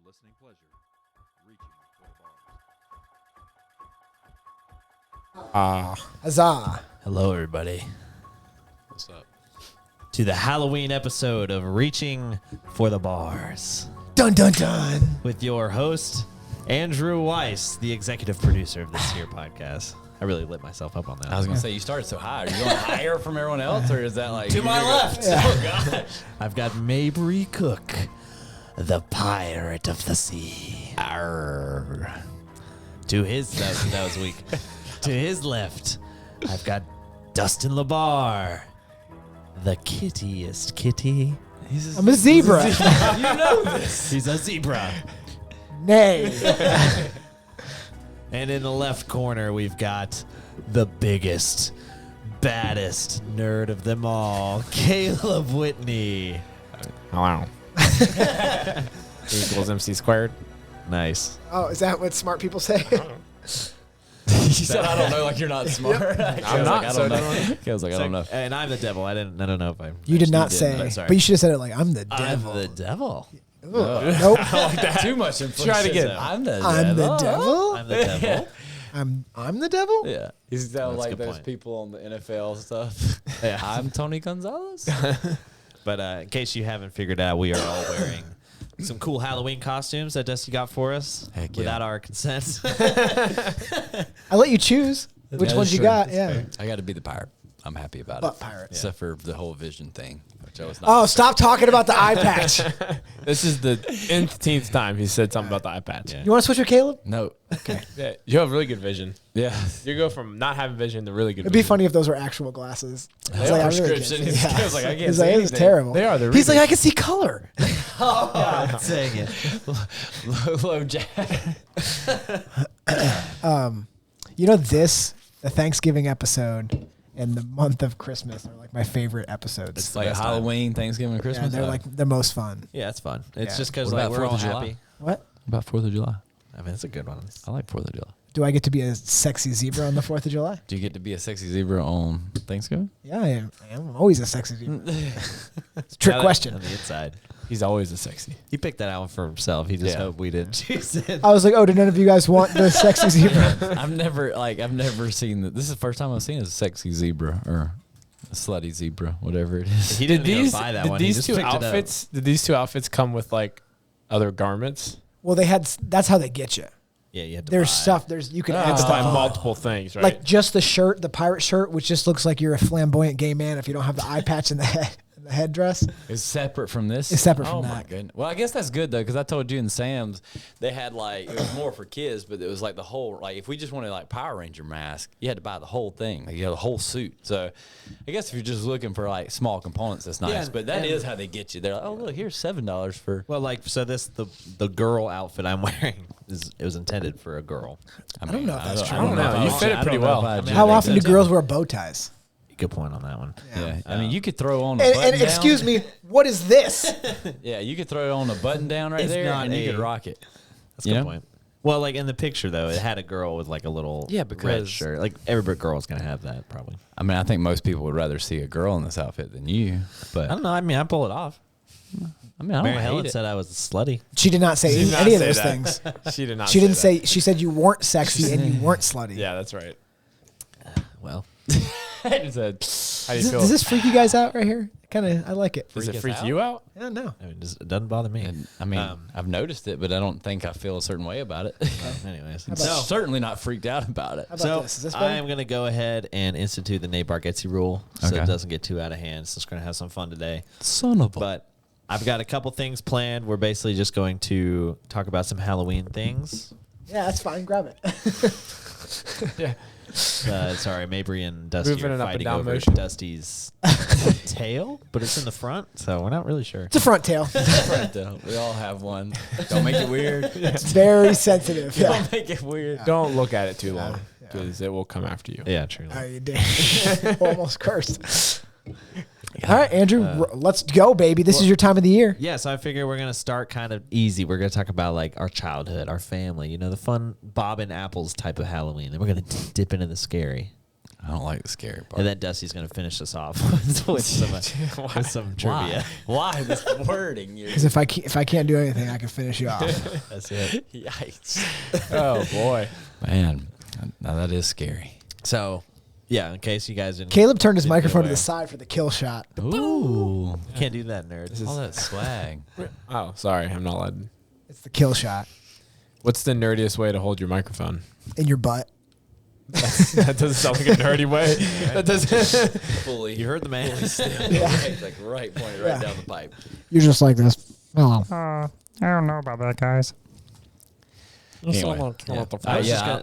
Listening pleasure, reaching for the bars. Huzzah. Hello, everybody. What's up? To the Halloween episode of Reaching for the Bars. Dun, dun, dun. With your host, Andrew Weiss, the executive producer of this here podcast. I really lit myself up on that. I was going to say, you started so high. Are you going higher from everyone else, or is that like... To my left. Yeah. Oh, gosh. I've got Mabry Cook, the pirate of the sea. Arr. To his... That was weak. To his left, I've got Dustin LaBar, the kittiest kitty. I'm a zebra. You know this. He's a zebra. Nay. And in the left corner, we've got the biggest, baddest nerd of them all, Caleb Whitney. Wow. Equals MC squared. Nice. Oh, is that what smart people say? You said, I don't know, like you're not smart. I'm not. I don't know. I was like, I don't know. And I'm the devil. I don't know if I. You did not did, say. sorry. But you should have said it like, I'm the devil. I'm the devil. Nope. I like that. Too much inflation. Try it again. I'm the I'm devil. the devil? I'm the devil. I'm the devil? Yeah. He's That's like a good those point. people on the NFL stuff. Yeah. I'm Tony Gonzalez. But in case you haven't figured out, we are all wearing some cool Halloween costumes that Dusty got for us Heck yeah. without our consent. I let you choose which Yeah, ones you sure. got. Yeah. I got to be the pirate. I'm happy about Butt it. pirate. Except for the whole vision thing, which I was not. Oh, stop talking about the eye patch. This is the nth time he said something about the eye patch. Yeah. You want to switch with Caleb? No. Yeah, you have really good vision. Yeah. You go from not having vision to really good It'd vision. be funny if those were actual glasses. They It's are like, I really can't prescription. see. He was like, I can't He's see like, this is anything. terrible. They are. They're He's like, really I can see color. Oh, God dang it. Low jack. You know, the Thanksgiving episode and the month of Christmas are like my favorite episodes. It's like Halloween, Thanksgiving, and Yeah, Christmas. they're like the most fun. Yeah, it's fun. It's Yeah. just because What like, about we're 4th all of July? happy. What? About 4th of July. I mean, it's a good one. I like 4th of July. Do I get to be a sexy zebra on the 4th of July? Do you get to be a sexy zebra on Thanksgiving? Yeah, I am. I'm always a sexy zebra. It's a trick On question. the inside. He's always a sexy. He picked that out for himself. He just Yeah. hoped we didn't choose it. I was like, oh, did none of you guys want the sexy zebra? I've never seen that. This is the first time I've seen a sexy zebra or a slutty zebra, whatever it is. He didn't even buy that one. He These just two picked it up. outfits? Did these two outfits come with like other garments? Well, that's how they get you. Yeah, you had to There's buy. stuff. You can add It's stuff. by on. multiple things, right? Like just the shirt, the pirate shirt, which just looks like you're a flamboyant gay man if you don't have the eye patch and the headdress. It's separate from this. It's separate oh from my that. goodness. Well, I guess that's good though, because I told you and Sam's they had like it was more for kids, but it was like the whole like if we just wanted like Power Ranger mask, you had to buy the whole thing, like you had the whole suit. So I guess if you're just looking for like small components, that's nice. Yeah, but that and- is how they get you. They're like, oh look, here's $7 for. Well, like, so the girl outfit I'm wearing, it was intended for a girl. I don't know if that's true. I don't know. You fit it pretty well. How often do girls wear bow ties? Good point on that one. Yeah, I mean, you could throw on a And button down. excuse me, what is this? Yeah, you could throw on a button down right It's there, not and you a- could rock it. That's a You good know? point. Well, like in the picture though, it had a girl with like a little red because- shirt. Like every girl's gonna have that probably. I mean, I think most people would rather see a girl in this outfit than you. But I don't know. I mean, I pull it off. I mean, I Mary don't Helen hate it. said I was slutty. She did not say She did not any of say those that. things. She did not. She didn't that. say. She said you weren't sexy and you weren't slutty. Yeah, that's right. Well, I just said, How do you feel? Does this freak you guys out right here? Kind of, I like it. Does it freak freak us you out? I don't know. I mean, it doesn't bother me. and, I mean, I've noticed it, but I don't think I feel a certain way about it. Anyways, about- so, Certainly not freaked out about it. How about so this? Is this I better? am going to go ahead and institute the Nate Bargatze rule so Okay. it doesn't get too out of hand. So it's going to have some fun today. Son of a. But I've got a couple things planned. We're basically just going to talk about some Halloween things. Yeah, that's fine. Grab it. Yeah. Sorry, Mabry and Dusty Moving are it up and fighting down over motion. Dusty's tail, but it's in the front, so we're not really sure. It's a front tail. Right, though. We all have one. Don't make it weird. It's very sensitive. Yeah. Don't make it weird. Don't look at it too long because it will come after you. Yeah, true. Oh, you did. Almost cursed. All right, Andrew, let's go, baby. This is your time of the year. Yeah, so I figure we're going to start kind of easy. We're going to talk about like our childhood, our family, the fun Bob and Apples type of Halloween. Then we're going to dip into the scary. I don't like the scary part. And then Dusty's going to finish us off with some trivia. Why this wording? Because if I can't do anything, I can finish you off. That's it. Yikes. Oh boy. Man, now that is scary. So, yeah, in case you guys didn't. Caleb turned his didn't microphone to aware. the side for the kill shot. Ooh. You can't do that, nerds. All that swag. Oh, sorry, I'm not allowed. It's the kill shot What's the nerdiest way to hold your microphone? in your butt. That doesn't sound like a nerdy way. That doesn't. Fully. You heard the man. Right, pointed right down the pipe. You're just like this. Oh. I don't know about that, guys. Anyway,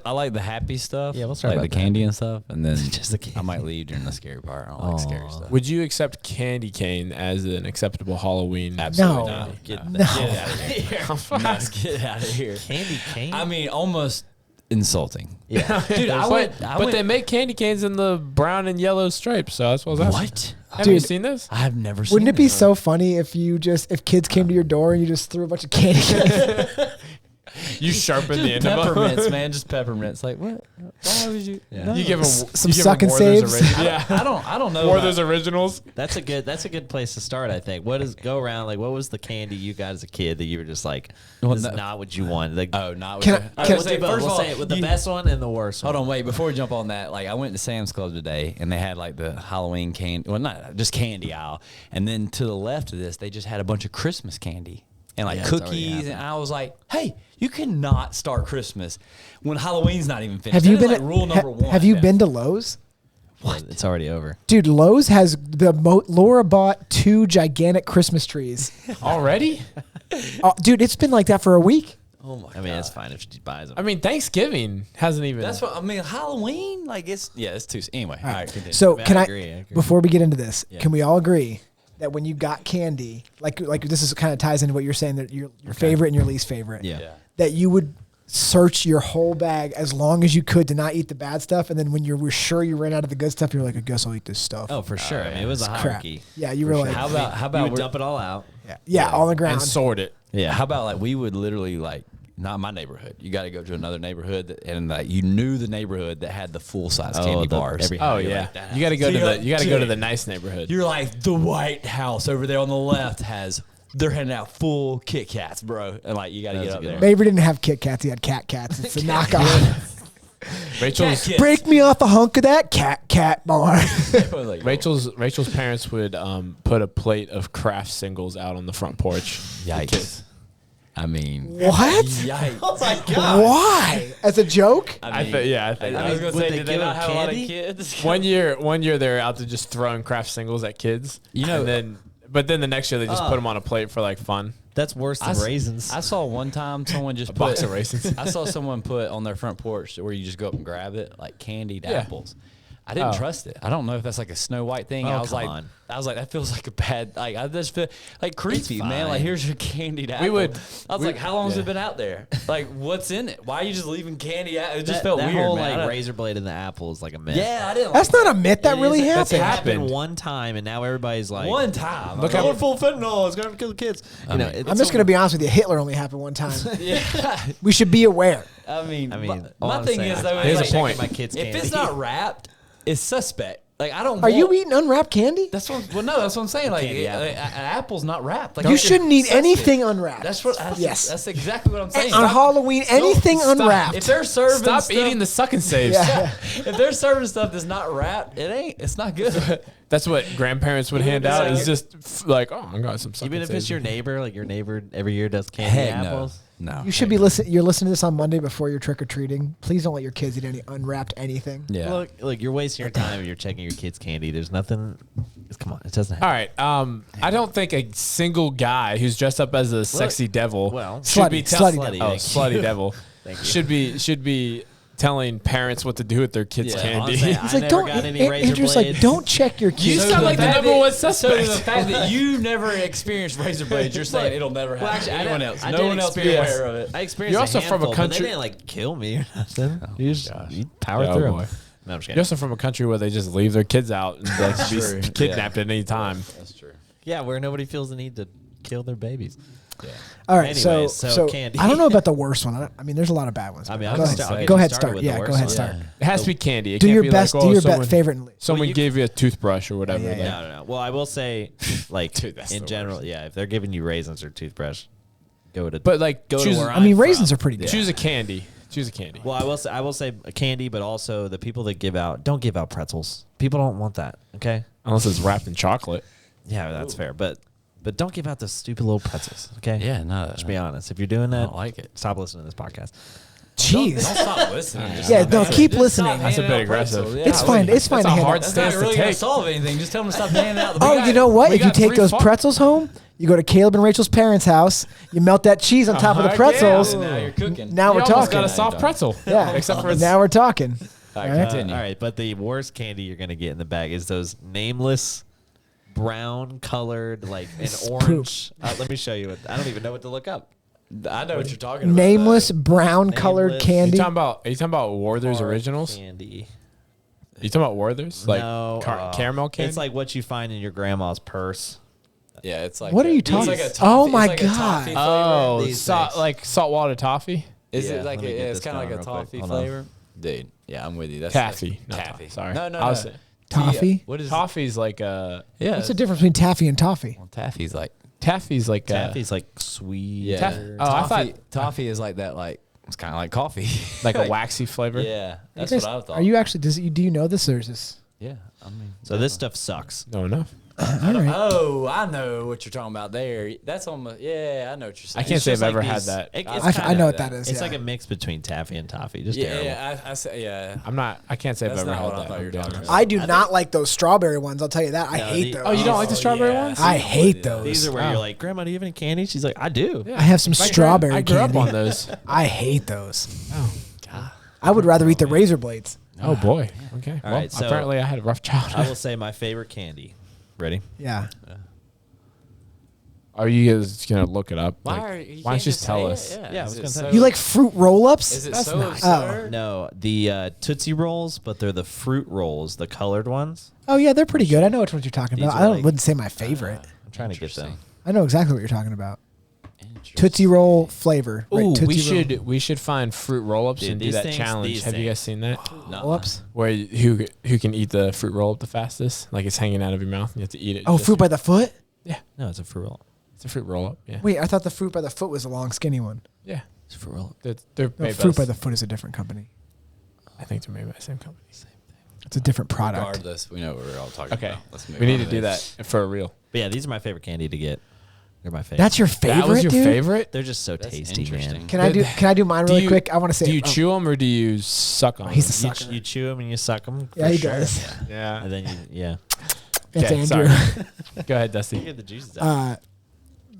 I like the happy stuff. Yeah, we'll start like the about that. candy and stuff, and then Just the candy. I might leave during the scary part. I don't like scary Aw. stuff. Would you accept candy cane as an acceptable Halloween? Absolutely No. not. Get No. Get out of here. No, get out of here. Candy cane. I mean, almost insulting. yeah. Dude, I went. But they make candy canes in the brown and yellow stripes, so that's what I was asking. What? Have you Dude. seen this? I have never seen Wouldn't it be this. so funny if if kids came to your door and you just threw a bunch of candy canes? You sharpen the end of peppermints, them. man? Just peppermints. Like what? Why would you? Yeah. No. You give them Some suck and saves. Yeah. I don't know. Or about- those originals. That's a good place to start, I think. What was the candy you got as a kid that you were just like, Well, this no. is not what you wanted? Like, Oh, not. Can with I- the- can I- we'll say both. first of We'll all, say it with the you- best one and the worst one. Hold on, wait. Before we jump on that, like I went to Sam's Club today, and they had like the Halloween candy. Well, not just candy aisle. And then to the left of this, they just had a bunch of Christmas candy and like Yeah, it's already cookies. And happened. I was like, hey, you cannot start Christmas when Halloween's not even finished. Have you That is, been like rule number one? Have you been to Lowe's? What? It's already over. Dude, Lowe's has Laura bought 2 gigantic Christmas trees. Already? Dude, it's been like that for a week. Oh my I mean, it's fine if she buys them. I mean, Thanksgiving hasn't even. That's what I mean. Halloween, like it's too. Anyway, all right, continue. So I can agree. before we get into this, Yeah. can we all agree that when you got candy, like this is kind of ties into what you're saying, that your favorite and your least favorite, Yeah. that you would search your whole bag as long as you could to not eat the bad stuff, and then when you were sure you ran out of the good stuff, you're like, I guess I'll eat this stuff. Oh, for sure. I mean, it was a Crap. hierarchy. Yeah, you were like, How about You would we're- dump it all out. yeah, on the ground. and sort it. Yeah. How about like we would literally like not my neighborhood. You got to go to another neighborhood, and like you knew the neighborhood that had the full size candy bars. Oh yeah, you got to go So to you're the like, you got to go to dude, the nice neighborhood. You're like the White House over there on the left they're handing out full Kit Kats, bro, and like you got to That's get a up good there. Mabry didn't have Kit Kats; he had Cat Cats. It's a knockoff. Rachel's Kits. Break me off a hunk of that Cat bar. Like, Rachel's parents would put a plate of Kraft singles out on the front porch. yikes. I mean, What? Yikes. Oh my god. Why? As a joke? I think I was mean, gonna would say, they did they give not them have a lot of candy? kids? one year they were out to just throwing Kraft singles at kids. You know- but then the next year they just put them on a plate for like fun. That's worse than raisins. I saw one time someone just A box of raisins. I saw someone put on their front porch where you just go up and grab it, like candied Yeah. apples. I didn't Oh. trust it. I don't know if that's like a Snow White thing. Oh, I was come like, on. that feels like a bad. Like I just feel like creepy, man. Like fine. here's your candied apple. would- I was we- like, how long has yeah. it been out there? Like what's in it? Why are you just leaving candy out? It just that, felt that weird, whole man. I like don't- razor blade in the apple is like a myth. Yeah, I didn't. That's like not a myth. That It really is- happened. It happened. happened one time, and now everybody's like, one time. Look I how- mean, full fentanyl. It's gonna kill the kids. You know, I'm just going to be honest with you. Hitler only happened one time. yeah. We should be aware. I mean, all my I'm thing saying, is though, Here's it's a like, point. My kids' if candy. it's not wrapped, it's suspect. Like I don't. Are you want- eating unwrapped candy? That's what. Well, no, that's what I'm saying. Like candy apple. an apple's not wrapped. Like You shouldn't eat suspect. anything unwrapped. That's what. Yes. That's exactly what I'm saying. On Halloween, anything stop. unwrapped. If they're serving Stop stuff, eating the suck and saves. Yeah. if they're serving stuff that's not wrapped, it's not good. That's what grandparents would hand out. Is just like, oh, I got some suck Even and if it's saves. your neighbor, like your neighbor every year does candy Heck apples. no. You should be listening. You're listening to this on Monday before you're trick or treating. Please don't let your kids eat any unwrapped anything. Yeah. Look, you're wasting your time if you're checking your kids' candy. There's nothing. Come on, it doesn't happen. All right. I don't think a single guy who's dressed up as a sexy devil well, should be slutty devil. slutty Thank you. devil Thank you. should be telling parents what to do with their kids' Yeah, candy. honestly, He's I like, never don't. got any razor Andrew's like, blades. don't check your You kids. sound like the number one So suspect. the fact that you've never experienced razor blades, you're saying it'll never happen to anyone else. No one else be aware of it. I experienced You're a also from a handful, but country- They didn't like kill me or nothing. You just you power Yeah, through boy. 'em. No, I'm just You're kidding. also from a country where they just leave their kids out and they can true. be kidnapped at any time. That's true. Yeah, where nobody feels the need to kill their babies. All right, Anyways, so so candy. I don't know about the worst one. I mean, there's a lot of bad ones. I mean, go I'll ahead. just- I'll get Go you ahead. started Start. with the Yeah, worst go ahead. one. Start. It has to be candy. It Do can't your be best. Like, Do oh, your someone, favorite. Someone gave you a toothbrush or whatever. Yeah, like- yeah. No. Well, I will say, like Dude, that's in the general, yeah, if they're giving you raisins or toothbrush, go to. But like, Go to choose, where I mean, I'm raisins from. are pretty good. choose a candy. Choose a candy. Well, I will say candy, but also the people that don't give out pretzels. People don't want that. Okay. Unless it's wrapped in chocolate. Yeah, that's fair. But don't give out the stupid little pretzels. Okay. Yeah, no. Just be honest. If you're doing I that, don't like it. stop listening to this podcast. Jeez. Don't stop listening. Just Yeah, stop no, handing- keep just stop listening. That's a handing bit out aggressive. pretzels. It's fine. It's fine That's to a hand hard out. That's not stance to really going to take. solve anything. Just tell them to stop handing out. Oh, you know what? we If you got take 3 those fu- pretzels home, you go to Caleb and Rachel's parents' house, you melt that cheese on top of the Yeah. pretzels. Now you're cooking. Now we're You almost talking. got a soft pretzel. Yeah. Except for Now we're talking. All right, All right. continue. All right, but the worst candy you're gonna get in the bag is those nameless, brown colored, like an orange. Let me show you. I don't even know what to look up. I know what you're talking about. Nameless brown colored Nameless. candy. Are you talking about Werther's Hard Originals? candy. Are you talking about Werther's? Like No, caramel candy? It's like what you find in your grandma's purse. Yeah, it's like. What are you it's talking- like a Oh toffee- my it's like a God. toffee flavor. oh, these salt, things. like saltwater toffee? Is Yeah, it like let me a? get It's this kind of like going a real quick. toffee Hold on. flavor. Dude, yeah, I'm with you. That's Taffy. That's Not taffy. Sorry. No, I was saying- Toffee? What is Toffee's like Yeah. What's the difference between taffy and toffee? Well, taffy's like. Taffy's like Taffy's like sweet. Yeah. Taff- oh, I toffee, thought- toffee is like that. Like it's kind of like coffee. like a waxy flavor. Yeah, that's You guys- what I thought. Are you actually? Do you know this or is this? Yeah, I mean. So this stuff sucks. No enough. All right. Oh, I know what you're talking about there. That's on my. Yeah, I know what you're saying. I can't It's say I've just like ever had these- that. it's I kinda- know what that is. It's yeah. like a mix between taffy and toffee. Just terrible. Yeah, I say yeah. I'm not. I can't say I've That's ever not had what I that. thought you were to be talking honest. about. I do not like those strawberry ones. I'll tell you that. I No, hate the- those. Oh, you don't like the strawberry yeah. ones? I hate Yeah. those. These are where you're like, Grandma, do you have any candy? She's like, I do. Yeah. I have some My gran- strawberry I grew candy. up on those. I hate those. Oh. I would rather eat the razor blades. Oh boy. Okay. All Well, right, so- apparently I had a rough I childhood. will say my favorite candy. Ready? Yeah. Are you guys gonna look it up? Why Like, are you why don't you just tell us? Yeah, I was gonna tell You like fruit roll-ups? Is it That's so not. absurd? No, the Tootsie Rolls, but they're the fruit rolls, the colored ones. Oh yeah, they're pretty good. I know which ones you're talking These about. are I like- wouldn't say my favorite. I'm trying to get them. I know exactly what you're talking about. Tootsie Roll flavor. Ooh, Tootsie we should find fruit roll-ups Dude, and do these that things- challenge. these Have you guys things. seen that? roll-ups. Where who can eat the fruit roll-up the fastest? Like it's hanging out of your mouth and you have to eat it. Oh, just- fruit by the foot? No, it's a fruit roll. It's a fruit roll-up. Yeah. Wait, I thought the fruit by the foot was the long skinny one. Yeah. It's a fruit roll. They're No, made fruit by by the foot is a different company. I think they're made by the same company. It's a different product. Regardless, we know what we're all talking Okay. about. Let's move We need on to do this. that for real. But yeah, these are my favorite candy to get. They're my favorite. That's your favorite, That was your dude? favorite? They're just so That's tasty, interesting. man. Can I do mine Do really you- quick? I want to say Do you oh, chew them or do you suck on he's them? a sucker. You chew them and you suck them. Yeah, he does. Yeah. And then yeah. That's Okay, Andrew. sorry. Go ahead, Dusty. Get the juices out.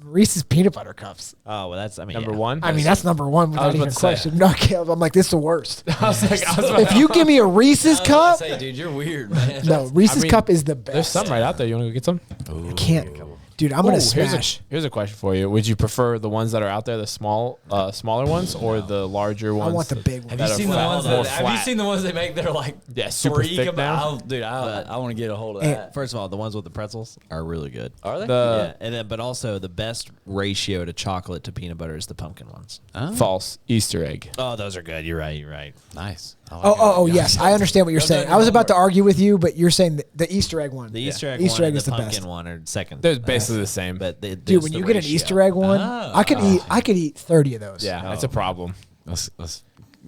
Reese's peanut butter cups. Oh well, that's Number yeah. one. I mean, that's number one I was without about even to say. question. No, Caleb, I'm like, this is the worst. I was like, I was about If you give me a Reese's cup, Say, dude, you're weird, man. no, Reese's mean, cup is the best. There's some right out there. You want to go get some? I can't. Dude, I'm going to Ooh, smash. Here's a question for you. Would you prefer the ones that are out there, the smaller ones, or the larger ones? I want the big Have ones. you that seen are the flat- ones more that? Have you flat? seen the ones they make? They're like Yeah, super thick now. Dude, I want to get a hold of And- that. First of all, the ones with the pretzels are really good. Are they? The Yeah, and then but also the best ratio to chocolate to peanut butter is the pumpkin ones. false Easter egg. Oh, those are good. You're right. You're right. Nice. I like Oh, it. yes. I understand what you're Those saying. are I was about to homework. argue with you, but you're saying the Easter egg one. The Easter egg Easter one egg and is the the pumpkin best. one are second. They're basically the same. But Dude, when you get an Easter egg one, I could eat 30 of those. Yeah, that's a problem. Let's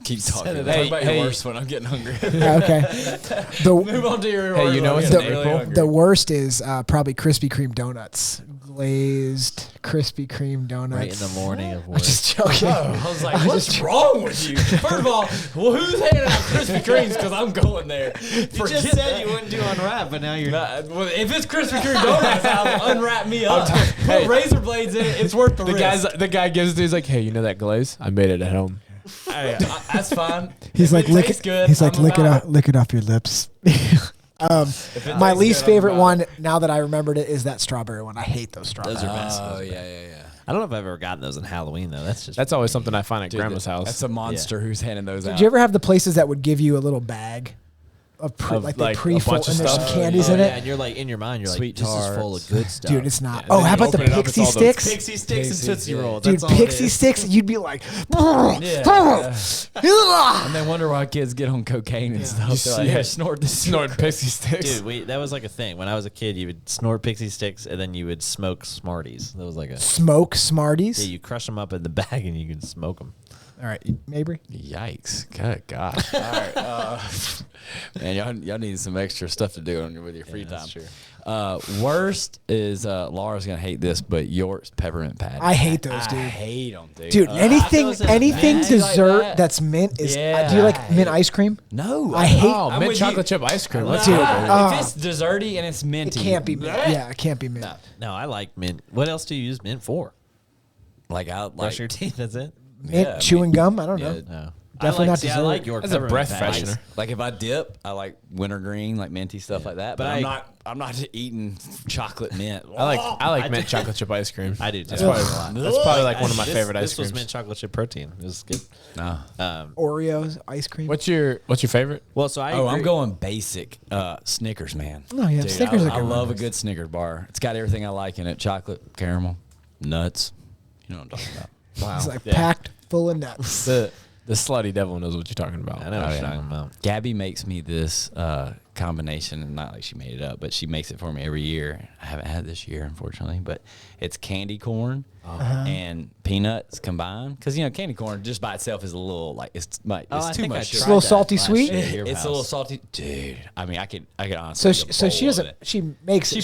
keep talking. Hey, Talk about your hey. worst one. I'm getting hungry. Yeah, okay. Move on to your. Hey, worst you know one. what's I'm in getting April? hungry. The worst is probably Krispy Kreme donuts. Glazed Krispy Kreme donuts. right in the morning of I'm work. just joking. I was like, what's wrong with you? First of all, well, who's handing out Krispy Kremes? Because I'm going there. You just said you wouldn't do unwrap, but now you're. Well, if it's Krispy Kreme donuts, I'll unwrap me up. Put razor blades in it. It's worth the risk. The guy gives it. He's like, hey, you know that glaze? I made it at home. That's fine. He's If like it lick tastes it. good, He's like I'm lick about it off your lips. My tastes least good, I'm favorite about one, now that I remembered it, is that strawberry one. I hate those strawberries. Those are best. Oh yeah. I don't know if I've ever gotten those in Halloween though. That's always something I find at Dude, grandma's house. That's a monster who's handing those out. Did you ever have the places that would give you a little bag of Like the a pre-full bunch of and there's some stuff? candies in yeah, it? and you're like in your mind, you're Sweet like, this is full tarts. of good stuff. Dude, it's not. and Oh, then how you about the open it up, it's pixie all those sticks? Pixie sticks and Tootsie yeah. Roll. Dude, That's all it pixie is. sticks, you'd be like, Yeah. And they wonder why kids get on cocaine and stuff. They're like, Yeah. "Here, snort this. Snort pixie sticks. Dude, that was like a thing. When I was a kid, you would snort pixie sticks and then you would smoke Smarties. That was like a smoke Smarties. yeah. You crush them up in the bag and you can smoke them. All right, Mabry. Yikes! Good God! All right, man, y'all need some extra stuff to do with your free time. Worst is Laura's gonna hate this, but York's peppermint patty. I hate those, I dude. hate them, dude. Dude, anything those in a anything bag dessert like that? that's mint is. Yeah, do you like I mint hate ice cream? No, I hate. Oh, I'm mint with you. chocolate chip ice cream. Let's Dude, do it. If it's desserty and it's It minty, can't be mint. Yeah, it can't be mint. No, I like mint. What else do you use mint for? like I Brush like your teeth. That's it. Mint Yeah, chewing gum. I don't know. yeah. No. Definitely I not like, see, I dessert. like your That's a breath patties. freshener. Like if I dip, I like wintergreen, like minty stuff like that. But But I'm not eating chocolate mint. I like mint chocolate chip ice cream. I do too. That's probably like one of my favorite ice This was creams. mint chocolate chip protein. It was good. No. Oreos ice cream. What's your favorite? Well, so I I'm agree. going basic. Snickers, man. Oh, yeah, Dude, Snickers are I good love a ones. good Snickers bar. It's got everything I like in it: chocolate, caramel, nuts. You know what I'm talking about. Wow. It's like packed full of nuts. The slutty devil knows what you're talking about. I know what Oh, you're yeah. talking about. Gabby makes me this combination, and not like she made it up, but she makes it for me every year. I haven't had it this year, unfortunately, but it's candy corn and peanuts combined. Because candy corn just by itself is a little like it's I too think I much tried sugar. It's a little that salty last sweet? year at your It's house. a little salty, dude. I mean, I could So honestly. she doesn't. She makes it.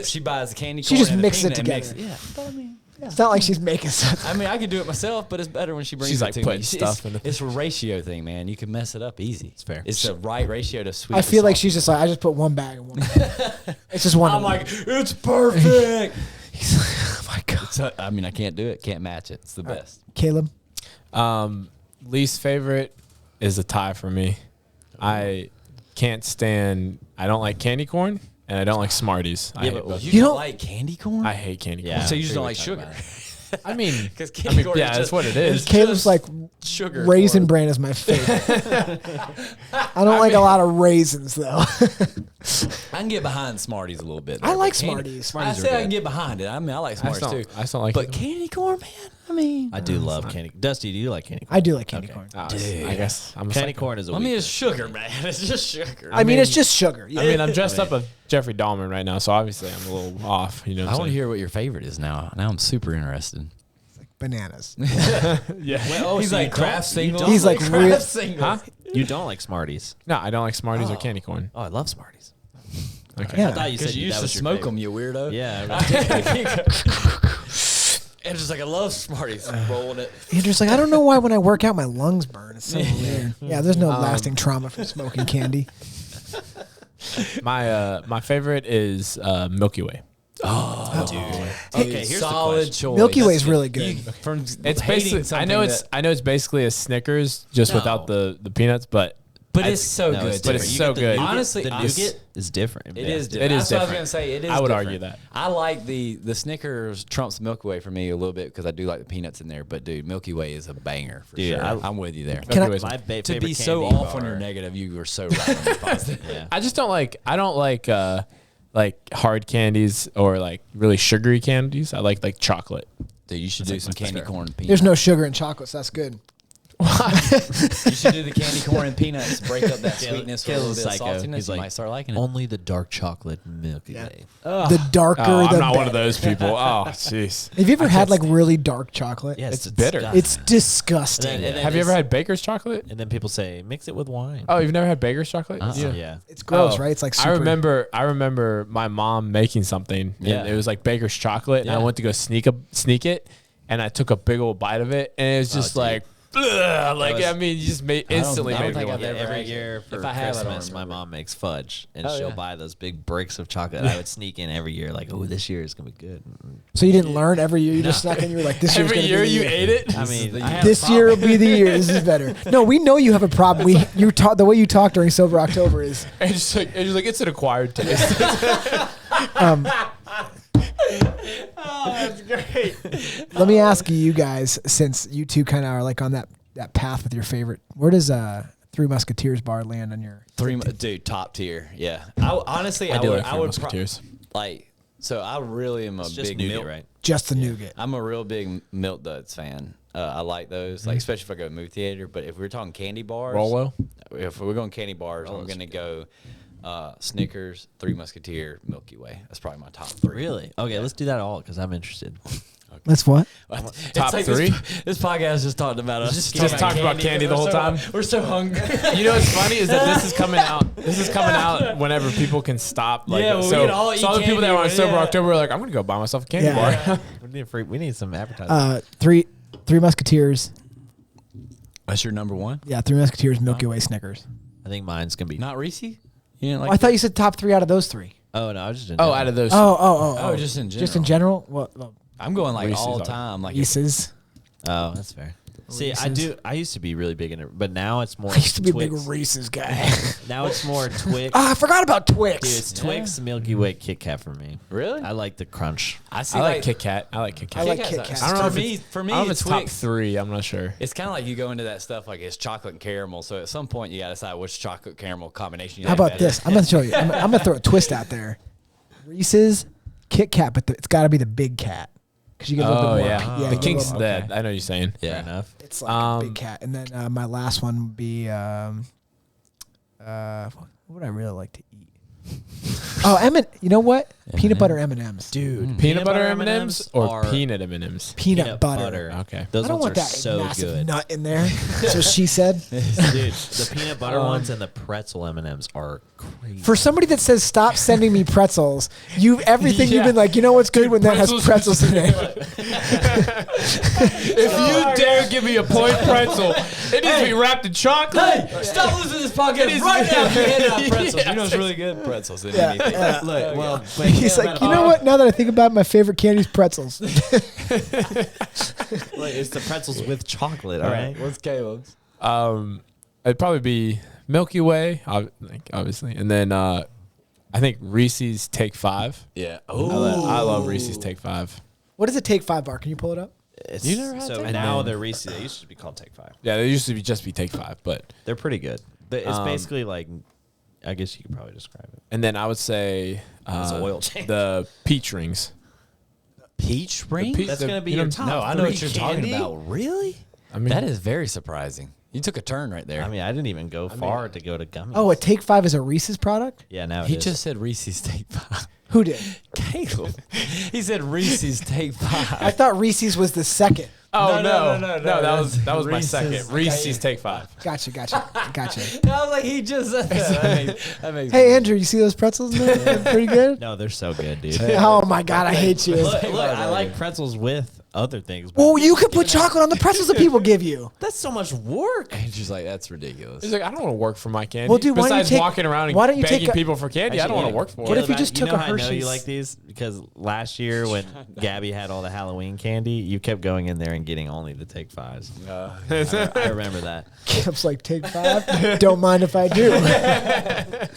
She buys the candy corn. She just and the mixes it peanut and together. mix it. It's not like she's making something. I mean, I could do it myself, but it's better when she brings She's it like to putting me. stuff in it. It's a ratio thing, man. You can mess it up easy. It's fair. It's the right ratio to sweet. I to feel like salty. she's just like, I just put one bag in one bag. It's just one. I'm like, it's perfect. oh my god, I mean, I can't do it. Can't match it. It's the best. Caleb. Least favorite is a tie for me. I can't stand. I don't like candy corn, and I don't like Smarties. I hate both. You don't- like candy corn? I hate candy corn. Yeah. so you just I don't figured like we'd talk sugar? I mean, Because candy corn yeah, is that's just, what it is. Caleb's like sugar. Raisin corn. Bran is my favorite. I don't like a lot of raisins though. I can get behind Smarties a little bit. I there, like but candy- Smarties. I Smarties say are I can good. get behind it. I mean, I like Smarties too. I just don't like But it. candy corn, man. I mean, I do love candy. Dusty, do you like candy corn? I do like candy Okay. corn. I guess I'm a Candy sucker. corn is a I mean, weakness. it's sugar, man. It's just sugar. I mean, it's just sugar. I mean, I'm dressed up as Jeffrey Dahmer right now, so obviously I'm a little off. You know, what I I'm want to saying? hear what your favorite is now. Now I'm super interested. Bananas. Yeah. Oh, He's so like you craft don't- you singles. don't He's like Craft real. singles. Huh? You don't like Smarties. No, I don't like Smarties or candy corn. Oh, I love Smarties. Okay. Yeah. I thought you said Because you used that to was your smoke favorite. them, you weirdo. Yeah. And just like, I love Smarties. Rolling it. Andrew's like, I don't know why when I work out my lungs burn. It's so weird. Yeah, there's no lasting trauma from smoking candy. My favorite is Milky Way. Okay, here's the solid question. choice. Milky Way is really good. From It's hating basically I know something it's basically a Snickers just No. without the peanuts, but but it's so No, good. but it's too. so good. Honestly, the I- nougat is different. It Yeah. is different. It is That's what I was different. gonna say. It is. I would different. argue that. I like the Snickers trumps Milky Way for me a little bit because I do like the peanuts in there. But dude, Milky Way is a banger for Dude, sure. I- I'm with you there. Milky I- Way's My my- To be so off on your negative, you were so right on the positive. Yeah. I just don't like hard candies or like really sugary candies. I like chocolate. Dude, you should do some candy corn and peanuts. There's no sugar in chocolate, so that's good. You should do the candy corn and peanuts. Break up that sweetness with a little bit of Psycho. saltiness. He's you like, might start liking it. Only the dark chocolate Milky Way. The darker, Oh, the I'm not one better. of those people. Oh, jeez. Have you ever had like really dark chocolate? Yes, It's bitter. disgusting. It's disgusting. And then Have you ever it's- had Baker's chocolate? And then people say, mix it with wine. Oh, you've never had Baker's chocolate? Yeah. It's gross, Oh, right? It's like super. I remember my mom making something. Yeah. And it was like Baker's chocolate, and I Yeah. went to go sneak it, and I took a big old bite of it, and it was just dude. like Like was- I mean, you just instantly I don't made me think want I've that. ever every actually- year for if I have, I don't Christmas, my remember. mom makes fudge, and Oh, she'll yeah. buy those big bricks of chocolate. I would sneak in every year, like, oh, this year is gonna be good. So you didn't learn every year. You just snuck in. You were like, this year's Every gonna year be the you year. ate it. I mean, I had This a year will problem. be the year. This is better. No, we know you have a problem. The way you talk during Sober October is And just like it's an acquired taste. Let me ask you guys, since you two kind of are like on that path with your favorite, where does Three Musketeers bar land on your? Dude, top tier. Yeah. Honestly, I I do would. like I Three would Musketeers. like. So I really am a It's just big nougat, milk. right? Just the nougat. I'm a real big Milk Duds fan. I like those, like especially if I go to movie theater. But if we're talking candy bars, Rolo. if we're going candy bars, I'm gonna go Snickers, Three Musketeer, Milky Way. That's probably my top three. Really? Okay, let's do that all because I'm interested. That's what? It's Top like three? This podcast just talked about us. Just talked about candy the whole time. We're so hungry. You know what's funny is that this is coming out. This is coming out whenever people can stop. Like, Yeah, well, we so, can all so eat all the people that candy, are on Sober yeah. October are like, I'm gonna go buy myself a candy Yeah. bar. We need some advertising. Three Musketeers. That's your number one? Yeah, Three Musketeers, Milky Way, Snickers. I think mine's gonna be. Not Reese? You didn't like I thought you said top three out of those three. Oh no, I was just. Oh, out of those. Oh, just in general. Just in general. Well, I'm going like Reese's all are- time. Like Reese's. Oh, that's fair. See, I Reese's. I used to be really big in it, but now it's more. I used to be a big Twix. Reese's guy. Now it's more Twix. I forgot about Twix. Dude, it's Twix, Milky Way, Kit Kat for me. Really? I like the crunch. I see. I like Kit Kat. I like Kit Kat. I like Kit Kit Kat's- Kat. I don't know for if me. For me, I don't know if it's top Twix. three. I'm not sure. It's kind of like you go into that stuff like it's chocolate and caramel. So at some point you got to decide which chocolate caramel combination you How like about better. this? I'm gonna show you. I'm gonna throw a twist out there. Reese's, Kit Kat, but it's got to be the big cat because you get a little Oh bit more. yeah, you the get a King's little- dead. I know what you're saying. Fair Yeah. enough. It's like a big cat, and then my last one would be what would I really like to eat? Oh, you know what? Peanut butter M&Ms. Dude, Peanut butter M&Ms or are peanut M&Ms? Peanut butter. Okay. Those I don't ones want are that so massive good. nut in there. That's what she said. Dude, the peanut butter ones and the pretzel M&Ms are crazy. For somebody that says stop sending me pretzels, everything you've Yeah. been like, you know what's good when that has pretzels- pretzels in it. If you dare give me a point pretzel, it needs to be wrapped in chocolate. Hey, stop listening to this podcast right now. You're handing out pretzels. You know it's really good. Pretzels than anything. Look, well, but He's like, you know what? Now that I think about it, my favorite candy is pretzels. like, it's the pretzels with chocolate, all right? What's Caleb's? It'd probably be Milky Way, obviously, and then I think Reese's Take 5. Yeah. I love Reese's Take 5. What does it take 5 bar? Can you pull it up? It's, You never had so Take now Five? they're Reese's. They used to be called Take 5. Yeah, they used to just be Take 5, but They're pretty good. It's basically like, I guess you could probably describe it. and then I would say It's an oil change. the peach rings. Peach ring? pe- That's the- going to be you your know- top No, I know what three you're talking candy? about. Really? I mean, That is very surprising. You took a turn right there. I mean, I didn't even go far to go to gummies. Oh, a Take 5 is a Reese's product? yeah, now he it is. just said Reese's Take 5. Who did? Caleb. He said Reese's Take 5. I thought Reese's was the second. oh No, no, no, that was my Reese's. second. Reese's Take 5. Gotcha. I was like, he just said that. That makes Hey, Andrew, you see those pretzels? Man? They're pretty good. No, they're so good, dude. Oh my God, I hate you. Look, I like pretzels with other things. But Well, you could put chocolate on the pretzels that people give you. that's so much work. Andrew's like, that's ridiculous. He's like, I don't want to work for my candy. Well, dude, why don't you besides take- walking around and why don't you begging take a- people for candy, I don't want to work for What it. if you just took know a how I know you Hershey's? like these? Because last year when Gabby had all the Halloween candy, you kept going in there and getting only the Take 5s. I remember that. Kip's like, Take 5? Don't mind if I do. All right,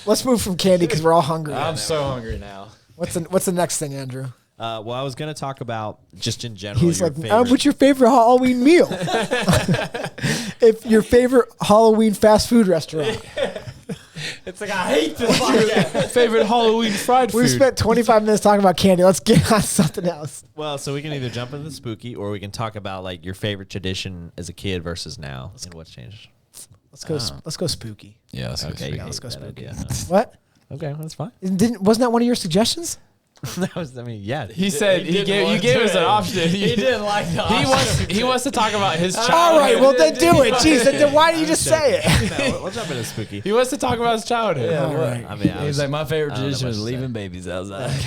let's move from candy because we're all hungry. I'm so hungry now. What's the next thing, Andrew? Well, I was going to talk about just in general. He's your like, favorite. what's your favorite Halloween meal? If your favorite Halloween fast food restaurant. It's like, I hate this podcast. Favorite Halloween fried food. We've spent 25 minutes talking about candy. Let's get on something else. Well, so we can either jump into the spooky or we can talk about like your favorite tradition as a kid versus now and what's changed. Let's go. Let's go spooky. Yeah, let's go Okay, Yeah, let's go that spooky. idea. What? Okay, that's fine. Wasn't that one of your suggestions? That was, I mean, yeah. He said you gave us an option. He didn't like the option. He wants to talk about his childhood. All right. Well, then do it. Jeez. Then why didn't you just say it? No, we'll jump into spooky. He wants to talk about his childhood. All right. I mean, He's like, my favorite I don't know tradition what was to leaving say. babies outside.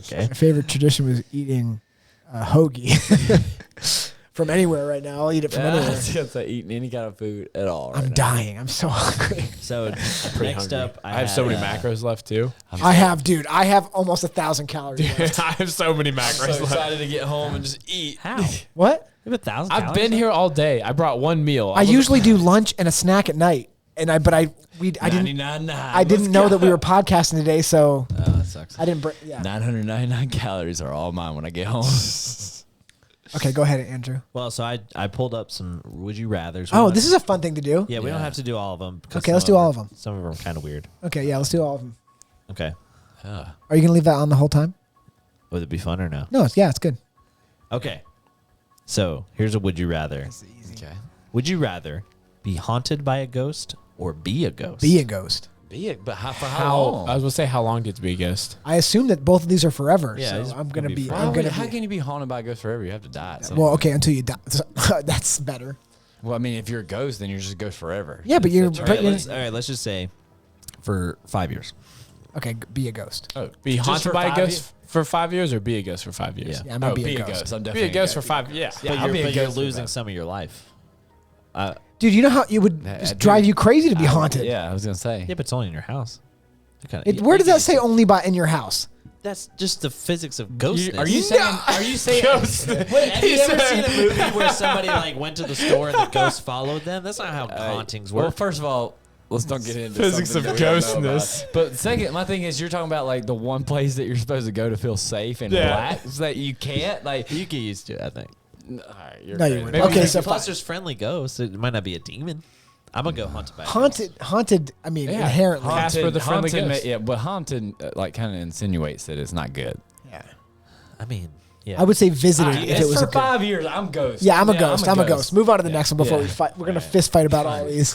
okay. My favorite tradition was eating hoagie from anywhere right now. I'll eat it from I anywhere. was gonna say eating any kind of food at all. Right I'm now. dying. I'm so hungry. So Pretty next hungry. up, I have so many macros left too. I have almost 1,000 calories left. I have so many macros I'm so left. excited to get home and just eat. How? You What? have 1,000 I've been here all day. I brought one meal. I usually do lunch and a snack at night, and I didn't 99. I didn't know that we were podcasting today, so Oh, that sucks. I didn't. Yeah. 999 calories are all mine when I get home. Okay, go ahead, Andrew. Well, so I pulled up some would you rather's. Oh, this is a fun thing to do. Yeah, we don't have to do all of them. Okay, let's do all of them. Some of them are kind of weird. Okay, yeah, let's do all of them. Okay. Are you gonna leave that on the whole time? Would it be fun or no? No, it's good. Okay. So here's a would you rather. Okay. Would you rather be haunted by a ghost or be a ghost? Be a ghost. Be it, but for how How long? I was gonna say how long did it be a ghost? I assume that both of these are forever. Yeah, it's so I'm gonna gonna be be. forever. I'm gonna How be. can you be haunted by a ghost forever? You have to die. So. Well, okay, until you die. That's better. Well, I mean, if you're a ghost, then you're just a ghost forever. Yeah, but you're. All But right, you're let's just say for 5 years. okay, be a ghost. Oh, Be just haunted for by a 5 ghost years? for 5 years or be a ghost for 5 years? Yeah, I'm gonna Oh, be a ghost. I'm Be definitely a ghost for 5 years. Yeah, But I'll be a you're ghost for losing that. some of your life. Dude, you know how it would Yeah, just dude. drive you crazy to be haunted. Yeah, I was gonna say. Yeah, but it's only in your house. Kinda, Where does that say only by in your house? That's just the physics of ghostness. Are you saying? Are you saying? Wait, have you ever seen a movie where somebody like went to the store and the ghost followed them? That's not how hauntings work. Well, first of all, let's not get into Physics something of that we don't know about. ghostness. But second, my thing is, you're talking about like the one place that you're supposed to go to feel safe and Yeah. relax that you can't. Like, you get used to it, I think. all right, you're No, you crazy. wouldn't. Okay, so plus fine. there's friendly ghosts. It might not be a demon. I'm gonna go haunted by a Haunted. I mean, Yeah. inherently. Casper the friendly haunted ghost. yeah, but haunted like kind of insinuates that it's not good. Yeah. ghost. I mean, yeah. I would say visited if it was for a good. 5 years. I'm ghost. Yeah, I'm a ghost. I'm a ghost. Move on to the next one before Yeah. we fight. We're gonna fist fight about all these.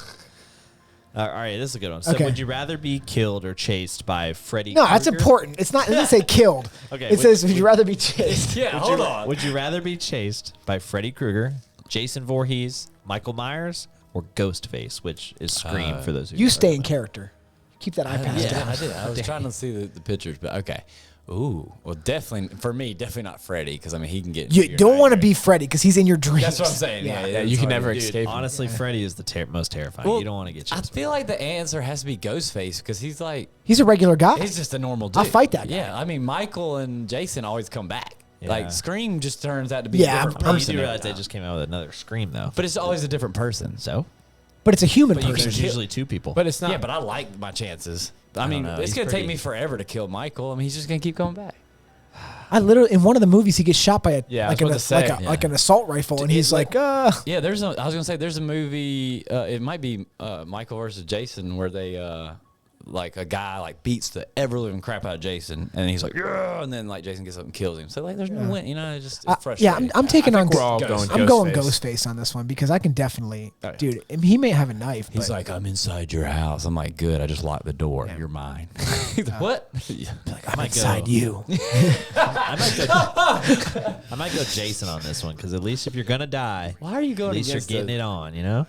All right, this is a good one. So, Okay. would you rather be killed or chased by Freddy? No, that's Krueger? important. It's not. It doesn't say killed. Okay, It says, would you rather be chased? Yeah, Would hold you, on. Would you rather be chased by Freddy Krueger, Jason Voorhees, Michael Myers, or Ghostface, which is Scream for those of You who stay don't in know? character. Keep that eye patch Yeah, down. I did. I was trying to see the pictures, but okay. Ooh, well, definitely for me, definitely not Freddy because I mean he can get. You into your don't want to nightmares. be Freddy because he's in your dreams. That's what I'm saying. Yeah, Yeah, it's you can hard. never Dude, escape. Honestly, Freddy is the most terrifying. Well, you don't want to get I chased. feel like the answer has to be Ghostface because he's like He's a regular guy. he's just a normal dude. I'll fight that guy. Yeah, I mean Michael and Jason always come back. Yeah. Like Scream just turns out to be Yeah, a different I mean, you person. do every realize they time. just came out with another Scream, though. But it's always a different person. So, But it's a human But you person. there's usually two people. But it's not. Yeah, but I like my chances. I mean, know. it's He's gonna take pretty- me forever to kill Michael. I mean, he's just gonna keep coming back. I literally in one of the movies he gets shot by a Yeah, I like, was an, about to say, like, like an assault rifle, and he's like, Yeah, I was gonna say there's a movie. It might be Michael versus Jason where they like a guy like beats the ever living crap out of Jason, and he's like, yeah, and then like Jason gets up and kills him. So like, there's no win. You know, it's just it's yeah, frustrating. I'm taking on. we're all Ghost. going I'm going Ghostface. Ghostface on this one because I can definitely, Oh, yeah. dude. I mean, he may have a knife. He's but like, I'm inside your house. I'm like, good. I just locked the door. You're mine. He's like, what? I'm inside you. I might go Jason on this one because at least if you're gonna die, Why are you going at least you're against getting it on. You know.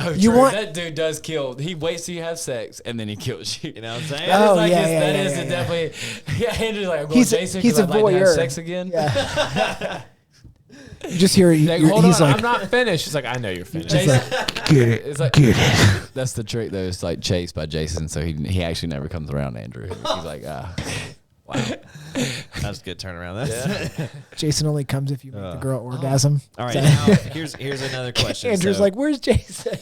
Oh, You true. want- that dude does kill. He waits till you have sex and then he kills you. You know what I'm saying? Oh, That is yeah, his- yeah, that yeah, is yeah, yeah. definitely. Yeah, Andrew's like, I'm going He's Jason he's because a I'd like to have voyeur. sex again. Yeah. You just hear Like, hold he's on, like, I'm not finished. He's like, I know you're finished. Jason, get it, it's like, get it. that's the trick though. It's like chased by Jason, so he actually never comes around Andrew. He's like, Wow, that's a good turnaround. That's Jason only comes if you make the girl orgasm. all right. So- Now here's another question. Andrew's So- like, "Where's Jason?"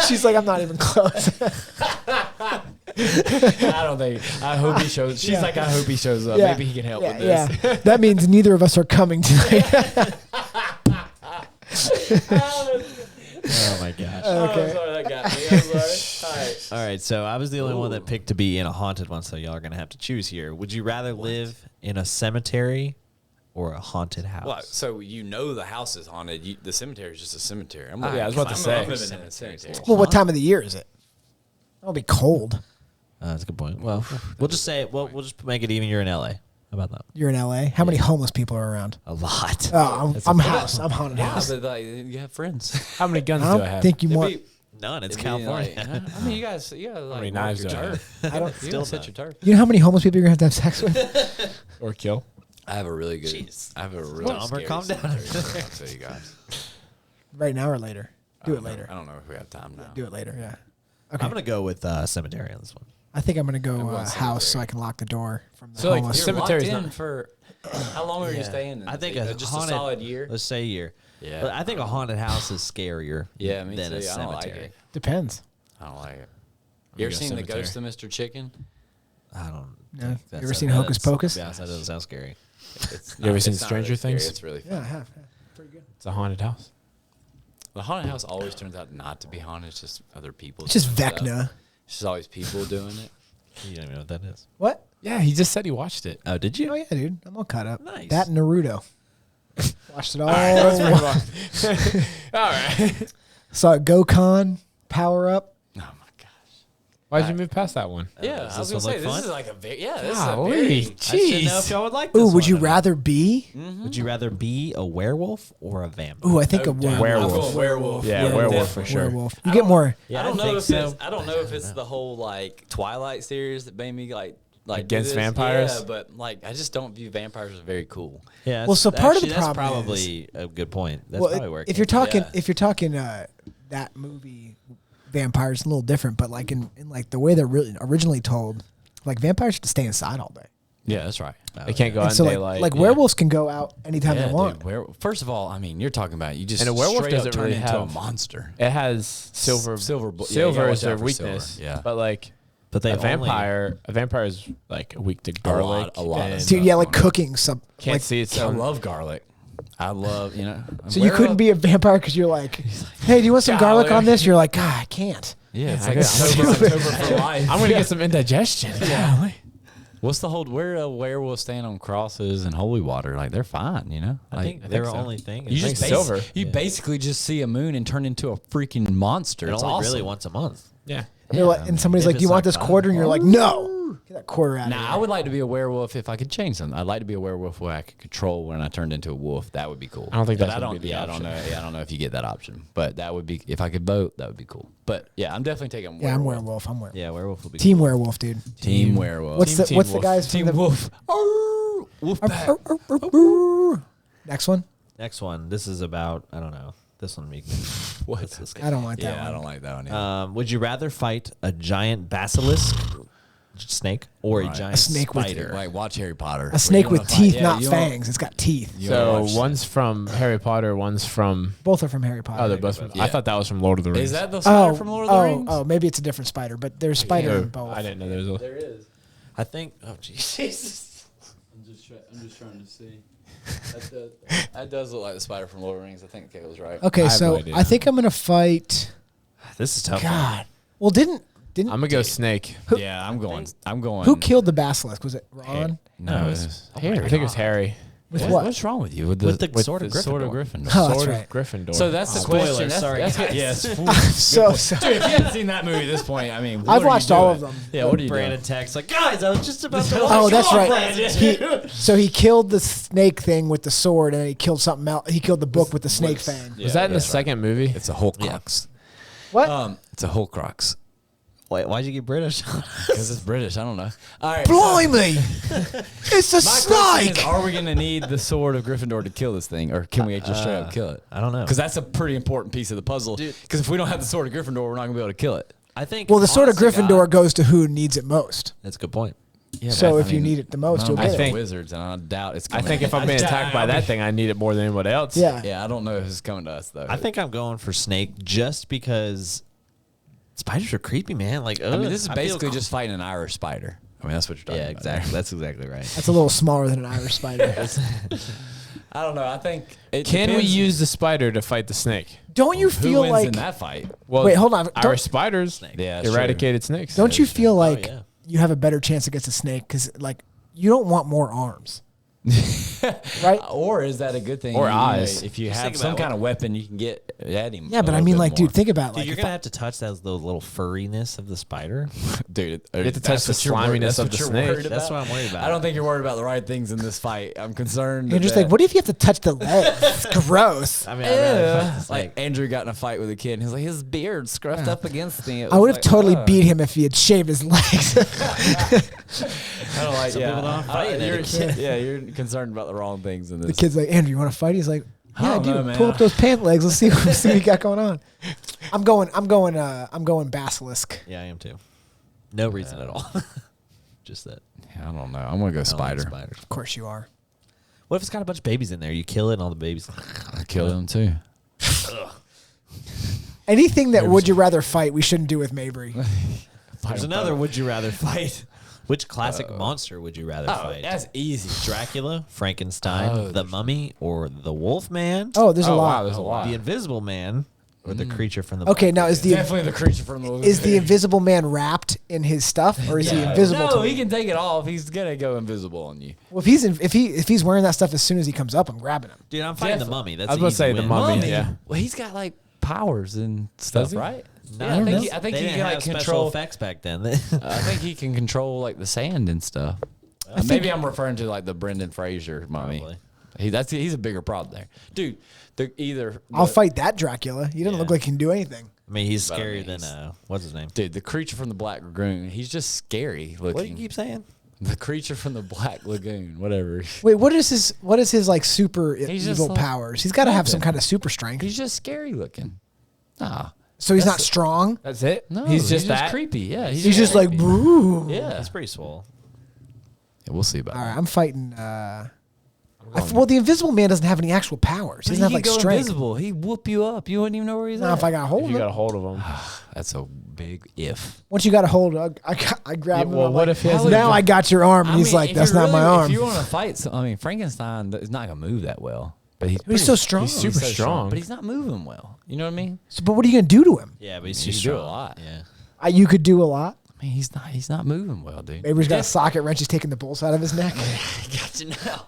She's like, "I'm not even close." I don't think. I hope he shows. She's Yeah. like, I hope he shows up. Yeah. Maybe he can help yeah, with this. yeah. That means neither of us are coming tonight. oh my gosh. Okay. Sorry, that got me. I'm sorry. All right. All right, so I was the only one that picked to be in a haunted one, so y'all are gonna have to choose here. Would you rather live in a cemetery or a haunted house? Well, so you know the house is haunted. The cemetery is just a cemetery. I'm yeah, I was about to say. I'm living in a cemetery. Well, what time of the year is it? It'll be cold. That's a good point. Well, we'll just say we'll just make it even. You're in LA. How about that? You're in LA. How many homeless people are around? A lot. Oh, I'm house. I'm haunted Yeah, house. but like, you have friends. How many guns I do I don't have? think you It'd want. be- None. It's it'd be California. like- I mean, you guys like many mark knives your do I turf. I don't. You Still don't set none. your turf. You know how many homeless people you're gonna have to have sex with? Or kill? I have a really good. Jeez. I have a really Dahmer, scary calm down. cemetery story I'll tell you guys. Right now or later? Do it I don't know- later. I don't know if we have time now. Do it later. Yeah. Okay. I'm gonna go with cemetery on this one. I think I'm gonna go going house so cemetery. I can lock the door from the So, like, homeless. you're Cemetery's locked in not- for how long are you staying? In I think this? a just haunted, a solid year. Let's say a year. Yeah. But I think a haunted house is scarier. Yeah, me than too. a I don't like cemetery. it. Depends. I don't like it. I'm You ever gonna seen the cemetery. Ghost of Mr. Chicken? I don't. No. think You that's ever a- seen Hocus that's- Pocus? Yeah, that doesn't sound scary. It's You ever not- seen it's not Stranger really scary. Things? It's really fun. Yeah, I have. Yeah. Pretty good. It's a haunted house. The haunted house always turns out not to be haunted. It's just other people. It's just doing stuff. Vecna. It's just always people doing it. You don't even know what that is. What? Yeah, he just said he watched it. Oh, did you? Oh yeah, dude. I'm all caught up. Nice. That and Naruto. Watched it all. All right. Saw Gokon Power Up. Oh my gosh. Why'd you move past that one? Yeah, does I was this gonna one say look this fun? is like a very this is a Golly, very. I should know if jeez. y'all would like this. Ooh, would one you or not. rather be? Would you rather be a werewolf or a vampire? Ooh, I think a damn, werewolf. Werewolf. I'm going werewolf. Yeah, Yeah, werewolf definitely. for sure. Werewolf. You get more. Yeah, I don't know think if so. it's I don't know if it's the whole like Twilight series that made me like do Against this. vampires? Yeah, but like I just don't view vampires as very cool. Yeah. Well, so part of the that's problem probably a good point. That's Well, probably where it if came you're from. talking, Yeah. if you're talking that movie, vampires a little different, but like in like the way they're really originally told, like vampires have to stay inside all day. Yeah, that's right. They can't go out And in so daylight. like werewolves can go out anytime Yeah, they want. dude, first of all, I mean, you're talking about you just And a werewolf straight up doesn't turn really into a have- monster. It has silver. Silver bu- yeah, you Silver gotta is watch their out for silver, weakness. yeah. But like But they a vampire is like weak to garlic. a lot of and stuff. Dude, yeah, like cooking some. Can't like, see its I own. love garlic. I love So you couldn't be a vampire because you're like, hey, do you want some garlic on Golly. this? You're like, God, I can't. Yeah, it's I like guess October for life. I'm gonna get some indigestion. Yeah. What's the whole where a werewolf stand on crosses and holy water? Like they're fine, you know. I Like, think their only thing is you think just silver. You basically just see a moon and turn into a freaking monster. It It's only awesome. really once a month. Yeah. You're like, and somebody's if like, do you it's want this like quarter? And you're like, no. Get that quarter out of Now, I would like to be a werewolf if I could change them. I'd like to be a werewolf where I could control when I turned into a wolf. That would be cool. I don't think But that's I gonna don't. be the Yeah, option. I don't know. Yeah, I don't know if you get that option. But that would be if I could vote. That would be cool. But yeah, I'm definitely taking werewolf. Yeah, I'm werewolf. I'm werewolf. Yeah, werewolf will be Team werewolf, dude. Team werewolf. What's the Team what's the wolf. guys Team from the wolf? Arr, wolf pack. Next one? Next one. This is about I don't know. This one me. What's this guy? I don't like that Yeah, I one. don't like that one. Either. Would you rather fight a giant basilisk snake or a Right. giant A snake with- spider? Like watch Harry Potter. A snake Where you with wanna fight- teeth, yeah, not you wanna- fangs. It's got teeth. you So wanna watch- one's from Harry Potter, one's from. Both are from Harry Potter. Oh, they're both from. Yeah. I thought that was from Lord of the Rings. Is that the spider Oh, from Lord of the Rings? oh, maybe it's a different spider, but there's spider in both. I didn't know there was a. There is. I think. Oh Jesus. I'm just trying to see. That does look like the spider from Lord of the Rings. I think Kate was right. Okay, I have so no idea. I think I'm gonna fight. This is tough. God, well, didn't I'm gonna go snake. Yeah, I'm going. who killed the basilisk? Was it Ron? No, it was Harry. I think it was Harry. With what? What's wrong with you with the, With the sword of sword of Gryffindor. Gryffindor? Oh, that's Sword right. of Gryffindor. So that's the Spoiler, question. That's, sorry, that's guys. yes. So Dude, if you haven't seen that movie at this point, I mean, what I've are you watched all doing? of them. Yeah, what are you Brandon doing? texts like, guys, I was just about to. Oh, watch. that's Come on, right. Brandon." So he killed the snake thing with the sword, and then he killed something else. He killed the book with the snake fang. was that in the second movie? It's a Horcrux. What? It's a Horcrux Wait, why'd you get British? because it's British. I don't know. All right. Blimey! It's a My question snake. is, are we going to need the sword of Gryffindor to kill this thing, or can we just straight up kill it? I don't know. Because that's a pretty important piece of the puzzle. Because if we don't have the sword of Gryffindor, we're not going to be able to kill it. I think. Well, the sword of honest to Gryffindor God- goes to who needs it most. That's a good point. Yeah, So but if you need it the most, you'll I get it. think- wizards, and I doubt it's I coming. think if I'm being attacked by that thing, I need it more than anybody else. Yeah. Yeah, I don't know if it's coming to us though. I think I'm going for snake just because spiders are creepy, man. Like, I mean, this is I feel basically just fighting an Irish spider. I mean, that's what you're talking Yeah, about. exactly. That's exactly right. That's a little smaller than an Irish spider. I don't know. I think. It Can we depends use the spider to fight the snake? Don't you who feel wins like? in that fight? Well, Wait, hold on. Irish spiders Yeah, that's eradicated snakes. Don't you feel like yeah. you have a better chance against a snake because like you don't want more arms, right? Or is that a good thing? Or You know, eyes. if you Just have think some about kind of weapon, you can get at him. Yeah, but a I little mean, bit like, more. dude, think about Dude, like you're if gonna I- have to touch that little furriness of the spider. Dude, You have to touch the sliminess of the snake. That's what I'm worried about. I don't think you're worried about the right things in this fight. I'm concerned. you're just that- like, what if you have to touch the leg? It's gross. I mean, I'd rather fight the snake. Like Andrew got in a fight with a kid, and he's like, his beard scruffed up against me. It I was would have like, totally ugh. beat him if he had shaved his legs. I don't like. Some Yeah, people don't fight you're, etiquette. yeah, you're concerned about the wrong things in The this. kid's like, Andrew, you want to fight? He's like, yeah, I don't do. know, man. Pull up those pant legs. Let's see what you got going on. I'm going basilisk. Yeah, I am too. No reason at all. Just that. I don't know. I'm gonna go spider. Spiders. Of course you are. What if it's got a bunch of babies in there? You kill it and all the babies. I kill them too. Anything that would you rather fight, we shouldn't do with Mabry. There's another would you rather fight. Which classic monster would you rather fight? That's easy. Dracula, Frankenstein, the Mummy, or the Wolfman? Oh, there's a lot. Wow, there's a lot. The Invisible Man, or the creature from the Okay, Black now is Lagoon? Definitely the creature from the is the Invisible Man wrapped in his stuff, or is he invisible? No, to he me? can take it off. He's gonna go invisible on you. Well, if he's wearing that stuff as soon as he comes up, I'm grabbing him. Dude, I'm fighting the Mummy. That's I was about to say the Mummy. Mummy. Yeah. Well, he's got like powers and stuff, he? right? No, Yeah, I think they he didn't can like have special control. effects back then. I think he can control like the sand and stuff. Maybe I'm referring to like the Brendan Fraser Mummy. Probably. He's a bigger problem there, dude. I'll fight that Dracula. He doesn't look like he can do anything. I mean, he's But I scarier mean, than what's his name? Dude, the creature from the Black Lagoon. He's just scary looking. What do you keep saying? The creature from the Black Lagoon, whatever. Wait, what is his like super He's just evil like powers? He's got to have some nothing. kind of super strength. He's just scary looking. Nah, So he's not strong. That's it. no, he's just that. creepy. Yeah, He's just like, creepy. boo. Yeah. That's pretty swole. Yeah, we'll see about All right, that. I'm fighting. Well, the Invisible Man doesn't have any actual powers. He doesn't have like go strength. invisible. He whoop you up. You wouldn't even know where he's Now, at. if I got a hold If of you him, got a hold of him. That's a big if. once you got a hold, I grab him. well, I'm what like, if he has now a- I got your arm? And he's like, if that's you not my really- arm. If you want to fight, I mean, Frankenstein is not gonna move that well. But he's He's so strong. He's super strong. But he's not moving well. You know what I mean? So, but what are you gonna do to him? Yeah, but he's You too can do a strong. lot. Yeah. You could do a lot. I mean, he's not moving well, dude. Mabry's got a socket wrench. He's taking the bolts out of his neck. Gotcha now.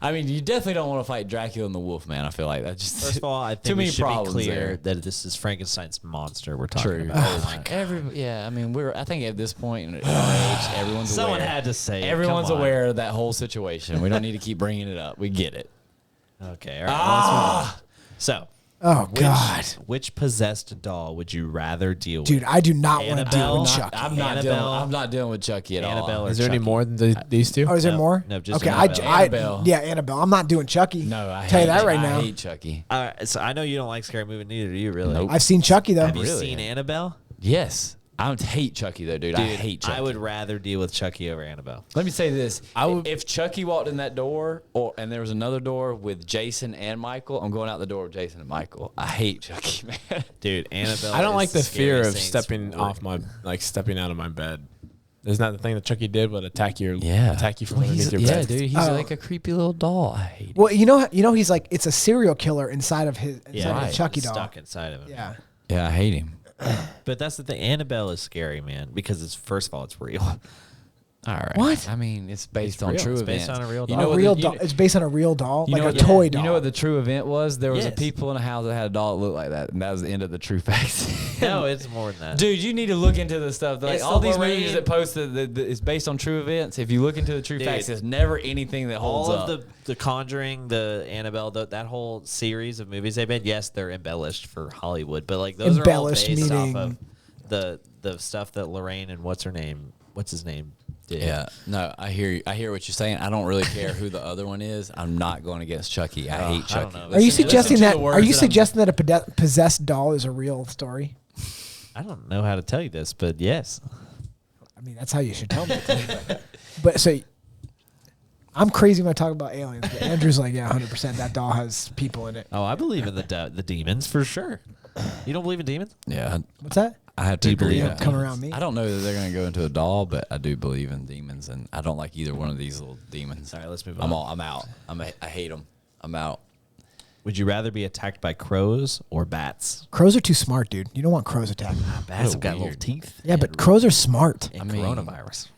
I mean, you definitely don't want to fight Dracula and the Wolfman. I feel like that just First of all, I too think we many should be problems clear there. that this is Frankenstein's monster we're talking True. about. Oh my God. Yeah, I mean, I think at this point in our age, everyone's Someone aware. had to say it. Everyone's Come on. aware of that whole situation. We don't need to keep bringing it up. We get it. Okay, all right. Let's move on. So, Oh God, which possessed doll would you rather deal dude, with? I do not want to deal Annabelle? with Chucky. I'm not dealing with Chucky at all. Annabelle or Is there any Chucky? more than these two? Oh, is there No, more? no, just okay. Annabelle. Annabelle. Yeah, Annabelle. I'm not doing Chucky. No, I tell you hate that right I now. hate Chucky. All right, so I know you don't like scary movie, neither do you, really. Nope. I've seen Chucky though. Have you Really? seen Annabelle? Yes, I don't hate Chucky though, dude. I Dude, hate Chucky. I would rather deal with Chucky over Annabelle. Let me say this: would- if Chucky walked in that door, and there was another door with Jason and Michael, I'm going out the door with Jason and Michael. I hate Chucky, man. Dude, Annabelle. I don't is like the fear of scariest thing stepping out of my bed. Isn't that the thing that Chucky did? Would attack you from Well, underneath your yeah, bed? dude. He's Oh. like a creepy little doll. I hate it. Well, you know, he's like it's a serial killer inside of his Yeah, of the right. Chucky doll. Stuck inside of him. Yeah. Yeah, I hate him. But that's the thing. Annabelle is scary, man, because it's first of all, it's real. All right. What? I mean, it's based It's on real. true It's events. based on a real You doll. know A what real the, doll. It's based on a real doll, you like know a what- toy doll. You know what the true event was? There was a Yes. people in a house that had a doll that looked like that, and that was the end of the true facts. No, it's more than that. Dude, you need to look into the stuff. Like It's all the these Lorraine- movies that post that it's based on true events. If you look into the true Dude. facts, there's never anything that holds all up. of the Conjuring, the Annabelle, that whole series of movies they've made, yes, they're embellished for Hollywood, but like those Embellished are all based meaning- off of the stuff that Lorraine and what's his name did. Yeah, no, I hear you. I hear what you're saying. I don't really care who the other one is. I'm not going against Chucky. I hate I don't Chucky. know. Are you Listen suggesting to the that? words Are you that I'm- suggesting that a possessed doll is a real story? I don't know how to tell you this, but yes. I mean, that's how you should tell me. But so, I'm crazy when I talk about aliens. But Andrew's like, yeah, 100%. That doll has people in it. Oh, I believe in the demons for sure. You don't believe in demons? Yeah, What's that? I have to you agree. believe with in that. Come around me. I don't know that they're going to go into a doll, but I do believe in demons, and I don't like either one of these little demons. All right, let's move on. I'm out. I hate them. I'm out. Would you rather be attacked by crows or bats? Crows are too smart, dude. You don't want crows attacking. Bats What have got weird. little teeth. Yeah, but crows are smart. and I mean- coronavirus.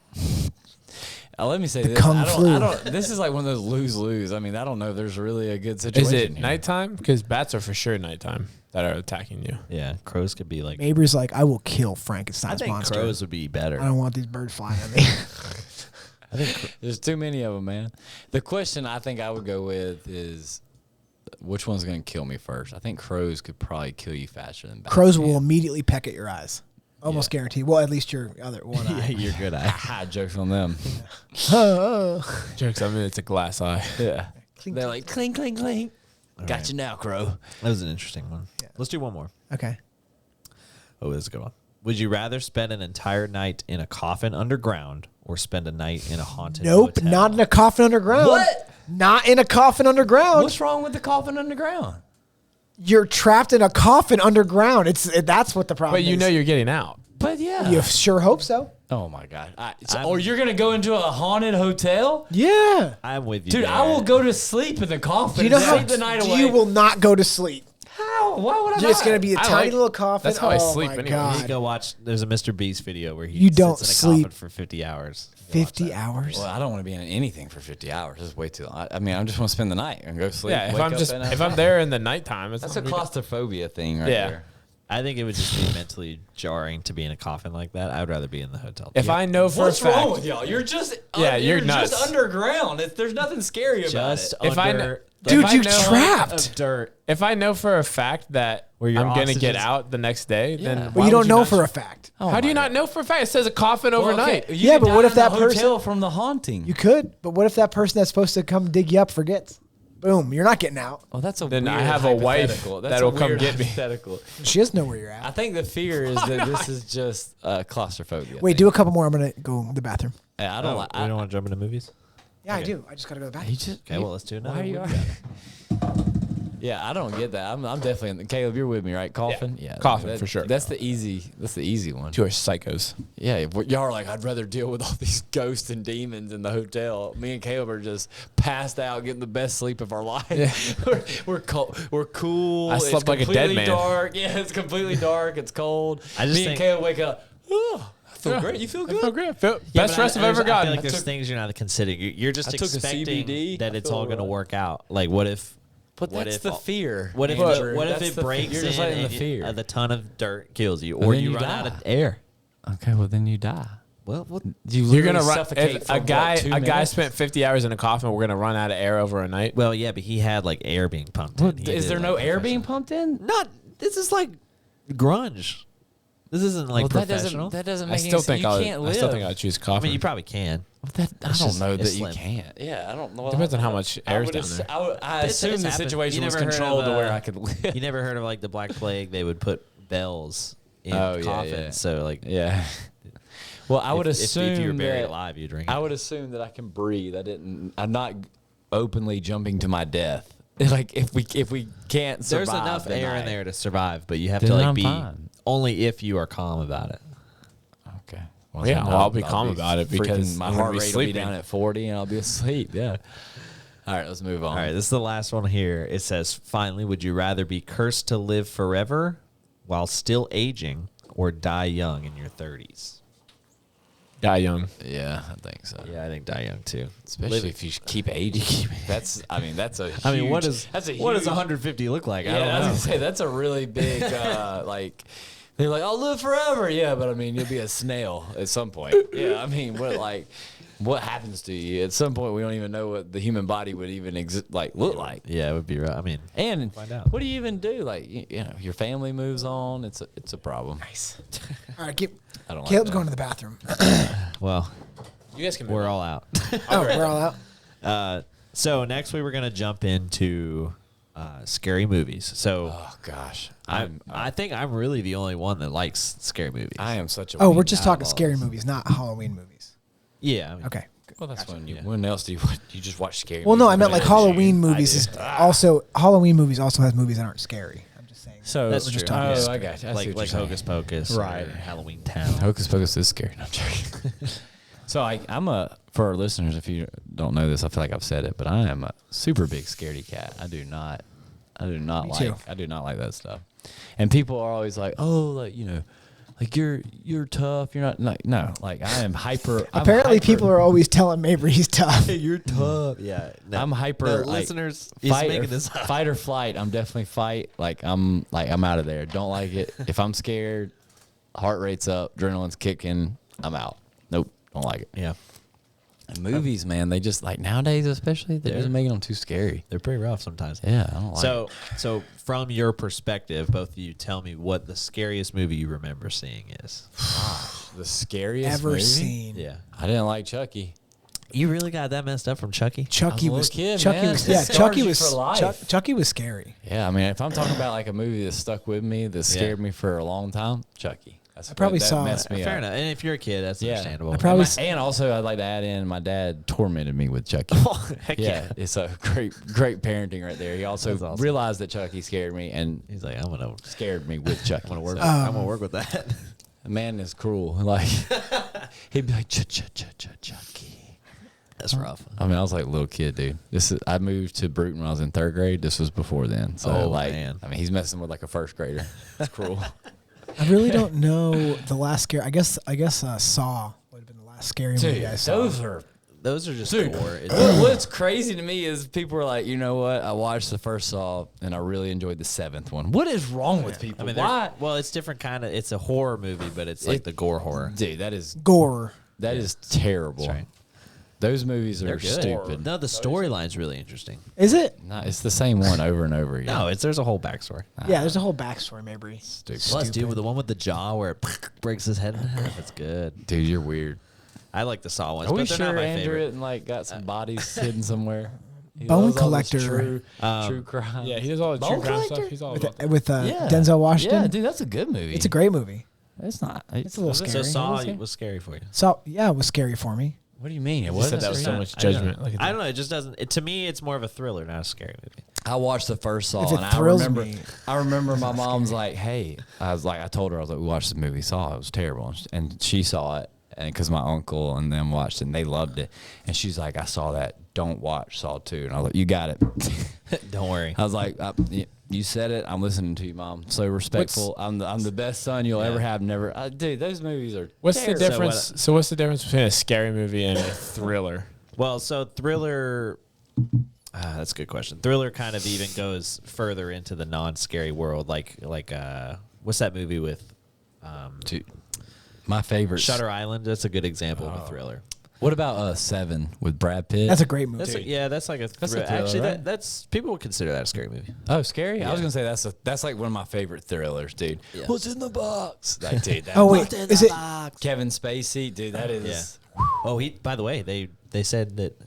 Let me say The this. kung I flu. don't. This is like one of those lose-lose. I mean, I don't know if there's really a good Is situation. it here. nighttime? Because bats are for sure nighttime that are attacking you. Yeah, crows could be like. Mabry's like, I will kill I Frankenstein's think monster. crows would be better. I don't want these birds flying at me. There's too many of them, man. The question I think I would go with is, which one's going to kill me first? I think crows could probably kill you faster than bats. Crows can. will immediately peck at your eyes. Almost guaranteed. Well, at least your other one Yeah, eye. you're good eye. High jokes on them. Jokes. I mean, it's a glass eye. Yeah. They're like, clink, clink, clink. Got you now, Crow. That was an interesting one. Yeah. Let's do one more. Okay. Oh, this is a good one. Would you rather spend an entire night in a coffin underground or spend a night in a haunted Nope, hotel? not in a coffin underground. What? Not in a coffin underground. What's wrong with the coffin underground? You're trapped in a coffin underground. That's what the problem But is. you know you're getting out. But yeah. You sure hope so. Oh my God. Or you're going to go into a haunted hotel? Yeah. I'm with you. Dude, I will go to sleep in the coffin. Do you know and how sleep the night away. you will not go to sleep? How? Why would I not? It's going to be a I tiny like- little coffin. that's how I oh sleep my anyway. You God. go watch. There's a Mr. Beast video where he You don't sits in a sleep. coffin for 50 hours. 50 hours. Well, I don't want to be in anything for 50 hours. That's way too long. I mean, I just want to spend the night and go sleep. Yeah, if wake I'm up just and if I'm there in the nighttime, it's That's not a gonna be- claustrophobia thing right Yeah. there. I think it would just be mentally jarring to be in a coffin like that. I would rather be in the hotel. If I know for What's a fact, wrong with y'all? You're just Yeah, you're just nuts. underground. There's nothing scary about just it. If I under know- the Dude, if I you're know trapped. of dirt. if I know for a fact that Where your I'm gonna get hostages- out the next day, Yeah. then But But why you don't would know not- for a fact. Oh How do you my not know for a fact? It says a coffin Well, overnight. okay, Yeah, could but die what if in the that person- hotel from the haunting? You could, but what if that person that's supposed to come dig you up forgets? Boom, you're not getting out. Oh, that's a Then I weird have a wife hypothetical. That's that'll a come weird get me. hypothetical. She doesn't know where you're I at. think the fear is that this is just claustrophobia. Wait, thing. do a couple more. I'm going to go to the bathroom. Yeah, I don't Oh, like. we don't want to jump into movies. Yeah, Okay. I do. I just got to go to the He bathroom. just. Okay, well, let's do another Why are you? one. Yeah, I don't get that. I'm definitely in the, Caleb. You're with me, right? Coffin. Yeah, Coffin, for sure. That's the easy. That's the easy one. Two are psychos. Yeah, y'all are like, I'd rather deal with all these ghosts and demons in the hotel. Me and Caleb are just passed out, getting the best sleep of our life. Yeah. we're cool. I slept it's like a dead completely man. Dark. Yeah, it's completely dark. It's cold. I just Me and think- Caleb wake up. Oh, I feel great. You feel I good? feel great. Best but rest I've ever I gotten. feel like there's things you're not considering. You're just I took a expecting CBD. that I it's feel all going to alright. work out. Like, what if? But What that's if- the fear. What if? Andrew. What if That's it the breaks You're just in letting and the fear. the ton of dirt kills you, And or then you you run die. out of air? Okay, well then you die. Well, You're gonna run. Suffocate If for a guy, what, 2 a guy minutes? spent 50 hours in a coffin. We're gonna run out of air over a night. well, yeah, but he had like air being pumped. Well, in. He is did, there like, no air being professional- pumped in? Not. This is like grunge. This isn't like Well, professional. that doesn't I make still any sense. think You I can't live. still think I'd choose I coffin. mean, you probably can. I It's don't just- know it's that you slim. can't. Yeah, I don't know. Depends on how much I air's would down ass- there. I It's assume the happened. situation You was never heard controlled of, to where I could live. You never heard of like the Black Plague? They would put bells in Oh, yeah, coffins. yeah. So like, Yeah. Well, I would assume if you were buried that alive, you'd drink. I would assume that I can breathe. I'm not openly jumping to my death. Like if we can't survive, There's enough then air in I- there to survive, but you have Then to like I'm be fine. only if you are calm about it. Okay. Yeah, then well, I'll be calm about it freaking- because my I'm gonna heart be rate will be sleeping. down at 40 and I'll be asleep. Yeah. All right, let's move on. All right, this is the last one here. It says, finally, would you rather be cursed to live forever while still aging or die young in your 30s? Die young. Yeah, I think so. Yeah, I think die young too. Especially if you keep aging. That's a huge, I mean, what does that's a what does huge- 150 look like? Yeah, I don't I was know. gonna say that's a really big like. They're like, I'll live forever. Yeah, but I mean, you'll be a snail at some point. Yeah, I mean, what happens to you at some point? We don't even know what the human body would even look like. Yeah, it would be right. I mean, And Find out. what do you even do? Like, you know, your family moves on. It's a problem. Nice. All right, I don't. Caleb's like going to the bathroom. well, You guys can. we're all out. Oh, we're all out. So next we were gonna jump into scary movies. So Oh gosh, I think I'm really the only one that likes scary movies. I am such a. Oh, we're weak just talking outlaw. scary movies, not Halloween movies. yeah. I mean, Okay. Well, that's Gotcha. when you. Yeah. When else do you just watch scary? Well, no, movies? I meant like Halloween movies is also Halloween movies also has movies that aren't scary. I'm just saying. So That's we're just true. talking Oh, about I got you. I see like what like you're saying. Hocus Pocus, Right. or Halloween Town. Hocus Pocus is scary. No, I'm joking. So I'm for our listeners, if you don't know this, I feel like I've said it, but I am a super big scaredy cat. I do not Me like too. I do not like that stuff. And people are always like, oh, like, you know, like you're tough. You're not like, no, like I am hyper. Apparently, people are always telling Mabry he's tough. You're tough. Yeah. I'm hyper. No, like, listeners, he's fight making or, this up. fight or flight. I'm definitely fight. Like I'm out of there. Don't like it. If I'm scared, heart rate's up, adrenaline's kicking. I'm out. Nope, don't like it. Yeah. Movies, man, they just like nowadays, especially they're just making them too scary. They're pretty rough sometimes. Yeah, I don't like. So, so from your perspective, both of you tell me what the scariest movie you remember seeing is. The scariest Ever movie? seen? Yeah. I didn't like Chucky. You really got that messed up from Chucky? Chucky I was was a little kid, Chucky man. was It yeah. scars Chucky you was for life. Chucky was scary. Yeah, I mean, if I'm talking about like a movie that stuck with me, that scared me for a long time, Chucky. I probably that saw messed it. me Fair up. enough. And if you're a kid, that's understandable. I probably And also, I'd like to add in, my dad tormented me with Chucky. Heck Yeah, it's a great parenting right there. He also That's awesome. realized that Chucky scared me and He's like, I'm gonna scared me with Chucky. I'm gonna work. So, I'm gonna work with that. the man is cruel. Like he'd be like Chucky. That's rough. I mean, I was like a little kid, dude. I moved to Bruton when I was in 3rd grade. This was before then. So Oh, like, man. I mean, he's messing with like a 1st grader. It's cruel. I really don't know the last scare. I guess Saw would have been the last scary movie I saw. Those are just Dude, gore. what's crazy to me is people are like, you know what? I watched the first Saw and I really enjoyed the 7th one. What is wrong with people? I mean, Why? well, it's different kind of. It's a horror movie, but it's like the gore horror. Dude, that is Gore. terrible. That's right. Those movies are They're good. stupid. No, the storyline's really interesting. Is it? No, it's the same one over and over again. No, there's a whole backstory. Yeah, there's a whole backstory, Mabry. Plus, dude, with the one with the jaw where it breaks his head in half, it's good. Dude, you're weird. I like the Saw ones, Are we but they're not sure my Andrew favorite. and like got some bodies hidden somewhere? He Bone loves all this Collector. true crime. Yeah, he does all the Bone true crime Collector? stuff. He's all about that. With Yeah. Denzel Washington. Yeah, dude, that's a good movie. It's a great movie. It's not. It's a little So scary. Saw was scary for you. Saw, yeah, it was scary for me. What do you mean? It You wasn't. said that was so much I don't judgment. know. Look at I that. don't know. It just doesn't. To me, it's more of a thriller, not a scary movie. I watched the first Saw, If it and I thrills remember. me, I remember my mom's like, "Hey," I told her, I was like, "We watched the movie Saw. It was terrible," and she saw it, and because my uncle and them watched it, and they loved it, and she's like, "I saw that. Don't watch Saw 2." And I was like, "You got it." Don't worry. I was like, "You said it. I'm listening to you, Mom. So respectful. I'm the best son you'll ever have. Never, dude. Those movies are. What's the terrible. difference? So what's the difference between a scary movie and a thriller? Well, so thriller. That's a good question. Thriller kind of even goes further into the non-scary world, like what's that movie with? Dude, my favorite. Shutter Island. That's a good example of a thriller. What about Seven with Brad Pitt? That's a great movie. That's like a That's a thriller. thriller, Actually, right? that's people would consider that a scary movie. Oh, scary! I was Yeah. gonna say that's like one of my favorite thrillers, dude. Yeah. What's in the box? Like, dude, that Oh wait, is it? Kevin Spacey, dude, that is. Yeah. Oh, he. By the way, they said that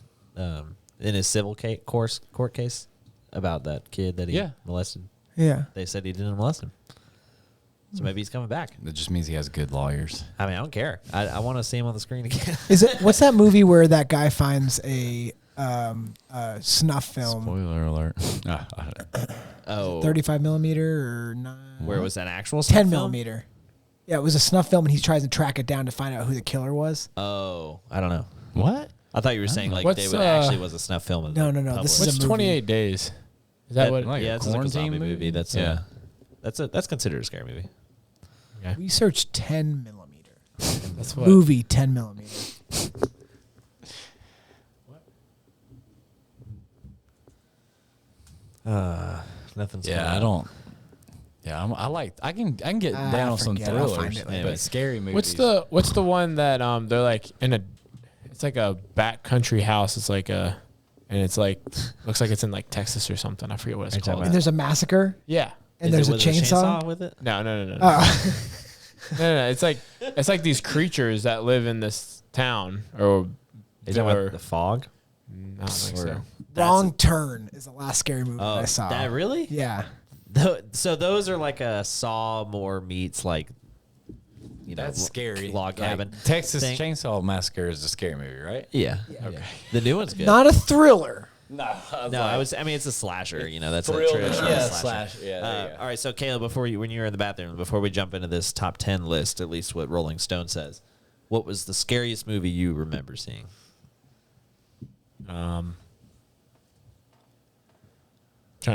in his civil court case about that kid that he molested, Yeah. they said he didn't molest him. So maybe he's coming back. That just means he has good lawyers. I mean, I don't care. I want to see him on the screen again. Is it? What's that movie where that guy finds a snuff film, Spoiler alert. 35 millimeter or 9? Where was that actual 10 film? millimeter. Yeah, it was a snuff film, and he tries to track it down to find out who the killer was. Oh, I don't know. What? I thought you were saying like What's, David actually was a snuff film. of No, the no, no, this public. is What's a movie. 28 Days? Is that what? like a yeah, it's like a quarantine zombie movie. movie? That's Yeah. that's considered a scary movie. We searched 10 millimeter. That's what. Movie 10 millimeter. Nothing's. Yeah, coming I up. don't. Yeah, I can get down on some forget it. I'll thrillers, find it later. but scary movies. What's the one that they're like in a? It's like a backcountry house. It's like a, and it's like looks like it's in like Texas or something. I forget what it's Are you talking called. And there's a massacre, Yeah. and Is there's it a with chainsaw. with it. No. No. Oh. It's like these creatures that live in this town or. Is that or what the fog? I don't think Or- so. Wrong Turn is the last scary movie Oh, I saw. that really? Yeah. So those are like a Saw more meets like, you know, That's scary. log Like, cabin. Texas thing. Chainsaw Massacre is a scary movie, right? Yeah. Okay. The new one's good. Not a thriller. No, I mean it's a slasher. You know, that's a Thriller, traditional yeah, slasher. slash, yeah, there you go. All right, so Caleb, when you were in the bathroom, before we jump into this top 10 list, at least what Rolling Stone says, what was the scariest movie you remember seeing? Trying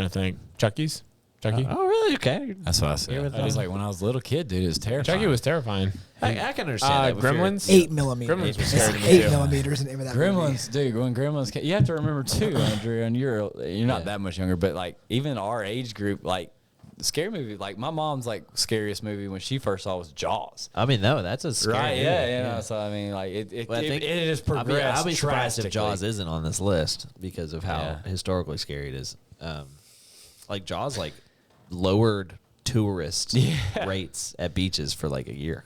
to think. Chucky's. Chucky. Oh, really? Okay. That's what I said. You're with I was me. like, when I was a little kid, dude, it was terrifying. Chucky was terrifying. I can understand that. if you're- Gremlins. 8 millimeter. Gremlins was It's scary to me 8 too. millimeters in the name of that movie. Gremlins, dude. When Gremlins, you have to remember too, Andrew, and you're not that much younger, but like even our age group, like the scary movie, like my mom's like scariest movie when she first saw was Jaws. I mean, no, that's a scary Right? movie. Yeah. So I mean, like Well, I think- it has progressed. I'll be surprised if drastically. Jaws isn't on this list because of how Yeah. historically scary it is. Like Jaws, like lowered tourist rates at beaches for like a year.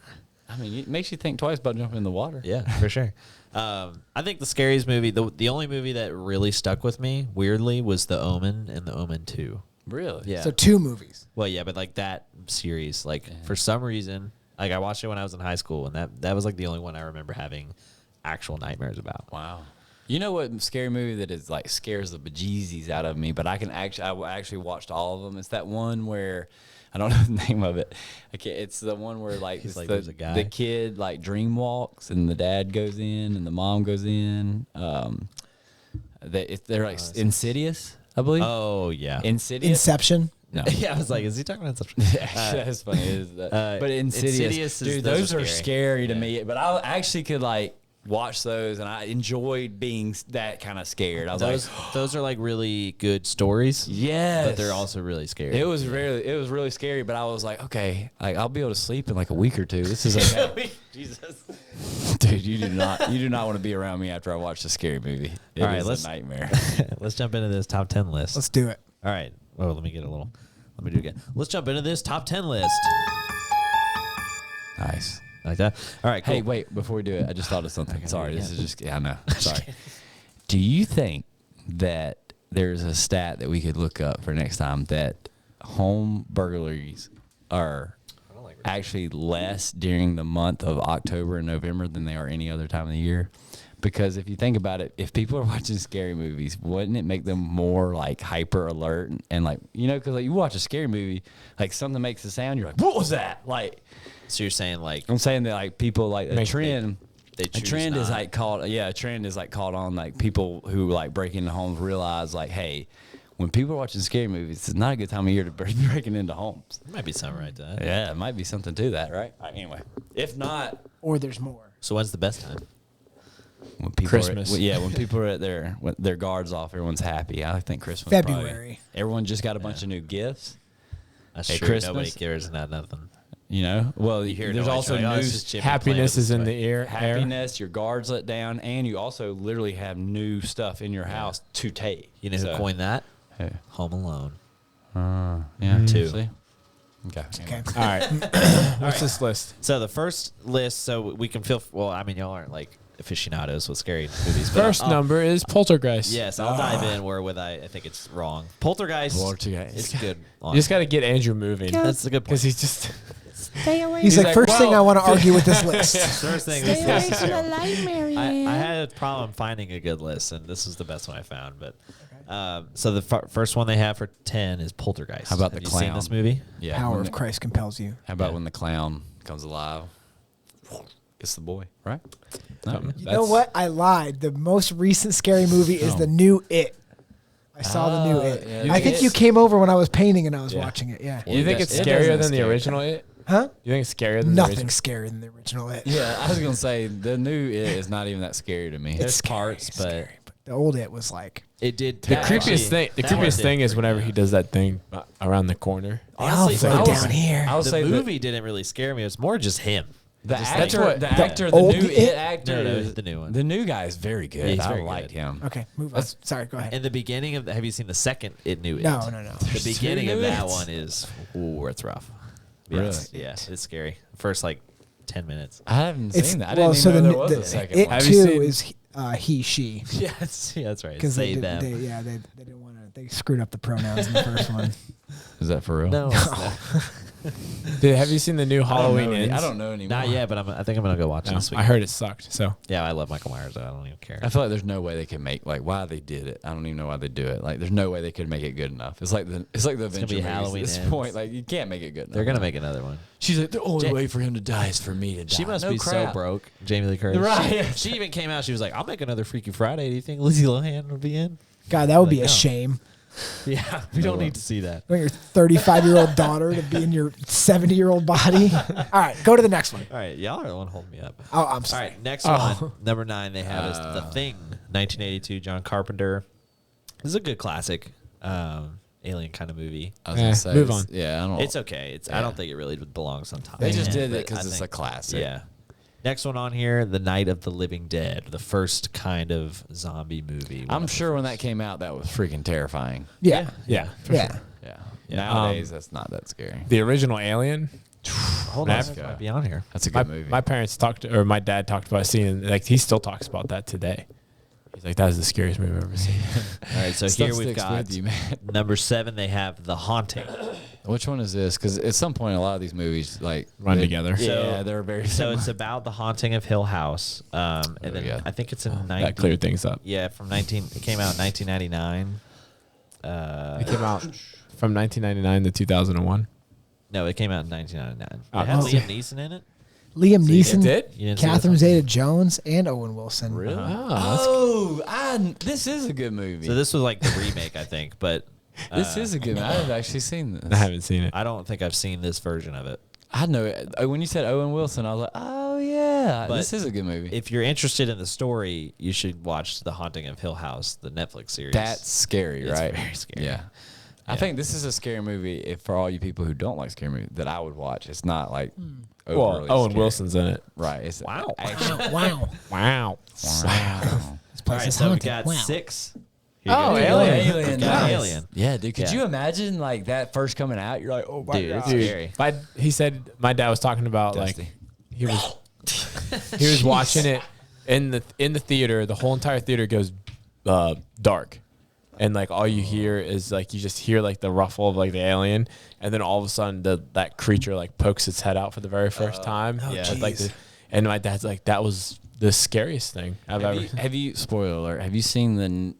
I mean, it makes you think twice about jumping in the water. Yeah, for sure. I think the scariest movie, the only movie that really stuck with me, weirdly, was The Omen and The Omen 2. Really? Yeah. So 2 movies. Well, yeah, but like that series, like for some reason, like I watched it when I was in high school, and that was like the only one I remember having actual nightmares about. Wow. You know what scary movie that is like scares the bejesus out of me, but I actually watched all of them. It's that one where I don't know the name of it. It's the one where like, it's like, the, there's a guy. the kid like dream walks and the dad goes in and the mom goes in. They're like Insidious, I believe. Oh yeah, Insidious. Inception. No. yeah. I was like, is he talking about something? That's funny. But Insidious, is- dude, those those are are scary. scary to Yeah. me. But I actually could like watch those, and I enjoyed being that kind of scared. I was Those are like really good stories. yes, But they're also really scary. It was really scary. But I was like, okay, like I'll be able to sleep in like a week or two. This is okay. Jesus. Dude, you do not want to be around me after I watch a scary movie. It All right, is a nightmare. Let's jump into this top 10 list. Let's do it. All right. Oh, let me do it again. Let's jump into this top 10 list. Nice. Like that. All right. Cool. Hey, wait, before we do it, I just thought of something. Sorry, this is just, I know. Sorry. Do you think that there's a stat that we could look up for next time that home burglaries are actually less during the month of October and November than they are any other time of the year? Because if you think about it, if people are watching scary movies, wouldn't it make them more like hyper alert and like, you know, because like you watch a scary movie, like something makes a sound, you're like, what was that? Like, So you're saying like I'm saying that like people like a Make- trend. they A choose trend is not. like called a trend is like caught on like people who like break into homes realize like, hey, when people are watching scary movies, it's not a good time of year to be breaking into homes. there might be something right to that. Yeah, it might be something to that, right? Anyway, if not, Or there's more. So when's the best time? when people Christmas. when people are at their guards off, everyone's happy. I think Christmas. probably- February. everyone just got a bunch of new gifts. That's Hey, true. Christmas? Nobody cares about nothing. You know, well, hear there's noise, also you're like, oh, it's news. just Jimmy Happiness playing is with in his the air. Happiness, your guards let down, and you also literally have new stuff in your house to take. You know who So- coined that? Who? Home Alone. Yeah, Two. see? Okay. Okay. All right. What's this list? So the first list, so we can feel. Well, I mean, y'all aren't like aficionados with scary movies. But First number is Poltergeist. Yes, I'll dive in where with I think it's wrong. Poltergeist. Poltergeist. It's good. You just got to get Andrew moving. That's a good point. Because he's just. He's like, first thing I want to argue with this list. First thing, Stay away from the light, Marianne. I had a problem finding a good list, and this was the best one I found. But so the first one they have for 10 is Poltergeist. How about have the you seen clown? this movie? Yeah. Power when of the- Christ compels you. How about when the clown comes alive? It's the boy, right? No, You know what? I lied. The most recent scary movie is the new It. I saw the new It. yeah, I think It. you came over when I was painting and I was Yeah. watching it. Yeah. You think It it's doesn't scarier than the scare. original It? Huh? You think it's scarier than Nothing the scarier than the original It. Yeah, I was gonna say the new It is not even that scary to me. It's There's scary, parts, it's but- scary, but the old It was like It did. The that actually- creepiest thing. The that one creepiest did thing is freak whenever me he out. does that thing around the corner. they all Honestly, float I was- down here. I would The say movie didn't really scare me. It's more just him. the Just actor, what- the the actor, the old new It? It actor, No, is the new one. The new guy is very good. Yeah, he's I very like good. him. Okay, move on. Sorry, go ahead. In the beginning of, have you seen the second It Knew It? No. The There's beginning two of New that Its. one is, ooh, it's rough. Really? Yes, yeah, it's scary. First like 10 minutes. I haven't It's seen that. I well, didn't so even know the, there was the a second It one. Have you too seen- is he she Yeah, that's right. because Say they, them. they didn't want to they screwed up the pronouns in the first one. Is that for real? No, it's not. Dude, have you seen the new Halloween I Ends? don't know anymore. Not yet, but I think I'm gonna go watch it No, this week. I heard it sucked. So Yeah, I love Michael Myers. Though. I don't even care. I feel like there's no way they can make like why they did it. I don't even know why they do it. Like there's no way they could make it good enough. It's like the gonna Avenger be movies Halloween at this Ends. point. Like you can't make it good enough. They're gonna make another one. She's like the only Ja- way for him to die is for me to die. She must No be so crap. broke, Jamie Lee Curtis. Right. She even came out. She was like, "I'll make another Freaky Friday." Do you think Lizzie Lohan would be in? God, that would be Like, a no. shame. Yeah, we don't need to see that. You want your 35-year-old daughter to be in your 70-year-old body. All right, go to the next one. All right, y'all are the one holding me up. Oh, I'm All sorry. right, next one, number 9 they have is The Thing, 1982, John Carpenter. This is a good classic. alien kind of movie. I was gonna say, move on. Yeah, I don't. It's okay. It's I don't think it really belongs on top. They just Yeah, did it but because I it's a think- classic. Yeah. Next one on here, The Night of the Living Dead, the first kind of zombie movie. I'm sure when that came out, that was freaking terrifying. Yeah. Yeah. Yeah. Yeah. Yeah. Nowadays, that's not that scary. The original Alien. Hold on, Let's it go. might be on here. That's a My, good movie. my parents talked, or my dad talked about seeing, like, he still talks about that today. He's like, that is the scariest movie I've ever seen. All right, so Stuff here we've sticks got with you, man. number 7. They have The Haunting. Which one is this? Because at some point, a lot of these movies like Run they- together. Yeah, So- they're very. So similar. it's about the haunting of Hill House, and then yeah. I think it's in 90. That cleared things up. Yeah, from 19. It came out in 1999. It came out from 1999 to 2001. No, it came out in 1999. Oh, It had oh. Liam Neeson in it. Liam You Neeson, did? You didn't see Catherine this one? Zeta-Jones, and Owen Wilson. Really? Oh, This is a good movie. So this was like the remake, I think, but this is a good movie. I've actually seen this. I haven't seen it. I don't think I've seen this version of it. I know it. When you said Owen Wilson, I was like, oh yeah, But this is a good movie. If you're interested in the story, you should watch The Haunting of Hill House, the Netflix series. That's scary, It's right? very scary. Yeah. I think this is a scary movie if for all you people who don't like scary movies that I would watch. It's not like Well, overly Owen scary. Wilson's in it. Right. It's Wow. action. Wow. Wow. Wow. This All place right, is so we haunted. got Wow. 6. Here you Oh, go. Alien. Alien. Got Nice. Alien. Yeah, dude. Could Yeah. you imagine like that first coming out? You're like, oh my Dude, god. it's scary. He said my dad was talking about Dusty. like he was watching it in the theater. The whole entire theater goes dark, and like all you hear is like you just hear like the ruffle of like the alien, and then all of a sudden that creature like pokes its head out for the very first time. yeah. With, like jeez. and my dad's like, that was the scariest thing I've ever. Have you spoiler alert? Have you seen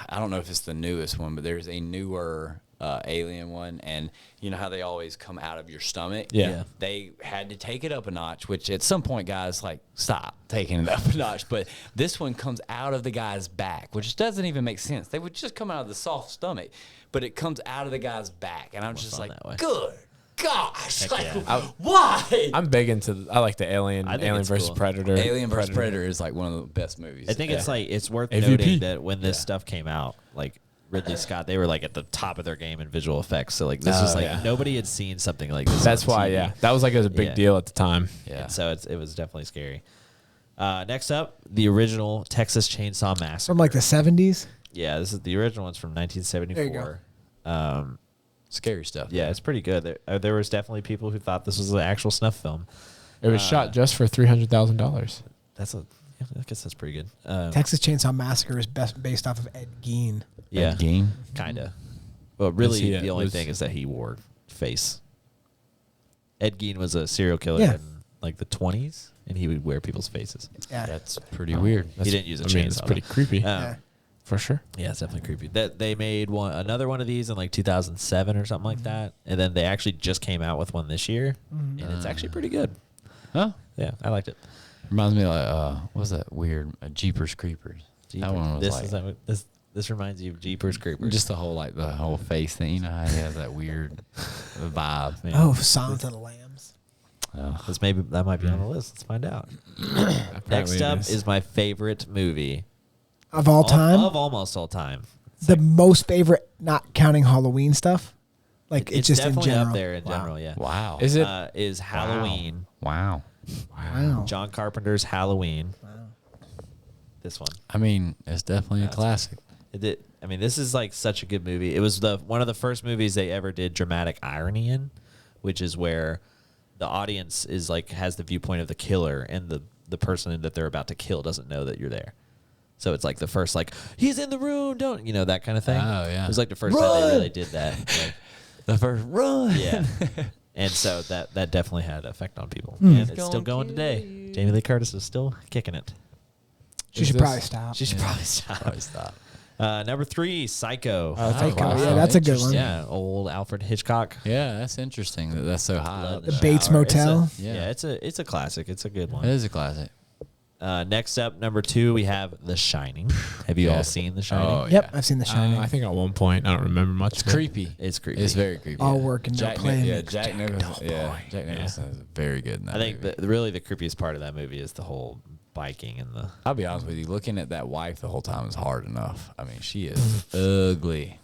I don't know if it's the newest one, but there's a newer alien one, and you know how they always come out of your stomach. Yeah. They had to take it up a notch, which at some point, guys, like stop taking it up a notch. But this one comes out of the guy's back, which doesn't even make sense. They would just come out of the soft stomach, but it comes out of the guy's back, and I'm just fun like, that way. good gosh, like, yeah. why? I'm big into. I like the Alien. I think Alien it's versus cool. Predator. Alien vs Predator is like one of the best movies. I think it's like it's worth AVP. noting that when this stuff came out, like Ridley Scott, they were like at the top of their game in visual effects. So like this was like yeah. nobody had seen something like this. That's on why. TV. Yeah, that was like a big Yeah. deal at the time. yeah. And so it was definitely scary. Next up, the original Texas Chainsaw Massacre. From like the 70s. Yeah, this is the original one's from 1974. Scary stuff. Yeah, it's pretty good. There was definitely people who thought this was an actual snuff film. It was shot just for $300,000. I guess that's pretty good. Texas Chainsaw Massacre is based off of Ed Gein. Yeah, Game. kinda. Well, really, he, the only was- thing is that he wore face. Ed Gein was a serial killer Yeah. in like the 20s, and he would wear people's faces. Yeah. That's pretty weird. He didn't use a I mean, chainsaw. it's pretty though. creepy Yeah. for sure. Yeah, it's definitely creepy. That they made another one of these in like 2007 or something like that, and then they actually just came out with one this year, and it's actually pretty good. Huh? Yeah, I liked it. Reminds me of like what was that weird Jeepers Creepers? That one was this like is that, this reminds you of Jeepers Creepers. just the whole face thing. You know how he has that weird vibe. Man, Oh, Silence of the Lambs. that might be on the list. Let's find out. Apparently Next it up is. is my favorite movie Of all time. of almost all time. The most favorite, not counting Halloween stuff. Like it's just in definitely general. up there in Wow. general. Yeah. Wow. Is it? Is Halloween? Wow. Wow. John Carpenter's Halloween. This one. I mean, it's definitely a classic. I mean, this is like such a good movie. It was one of the first movies they ever did dramatic irony in, which is where the audience is like has the viewpoint of the killer, and the person that they're about to kill doesn't know that you're there. So it's like the first like he's in the room, don't that kind of thing. Oh, yeah. It was like the first time they really did that. Like, The first run. yeah. And so that definitely had an effect on people. And it's still going today. Jamie Lee Curtis is still kicking it. She Is should this- probably stop. She should probably stop. Probably stop. Number 3, Psycho. Psycho. wow. Yeah, that's a good one. Yeah, old Alfred Hitchcock. Yeah, that's interesting that that's so high. Blood up in The there. Bates Shower. It's Motel. yeah, it's a classic. It's a good It one. is a classic. Next up, number 2, we have The Shining. Have you Yeah. all seen The Shining? Oh, Yep, yeah. I've seen The Shining. I think at one point I don't remember much. It's of it. creepy. It's creepy. It's very creepy. All work and no Jack play. Yeah, makes Jack Nicholson. Yeah, boy. Jack Nicholson is very good in that I think movie. really the creepiest part of that movie is the whole biking and the. I'll be honest with you. Looking at that wife the whole time is hard enough. I mean, she is ugly.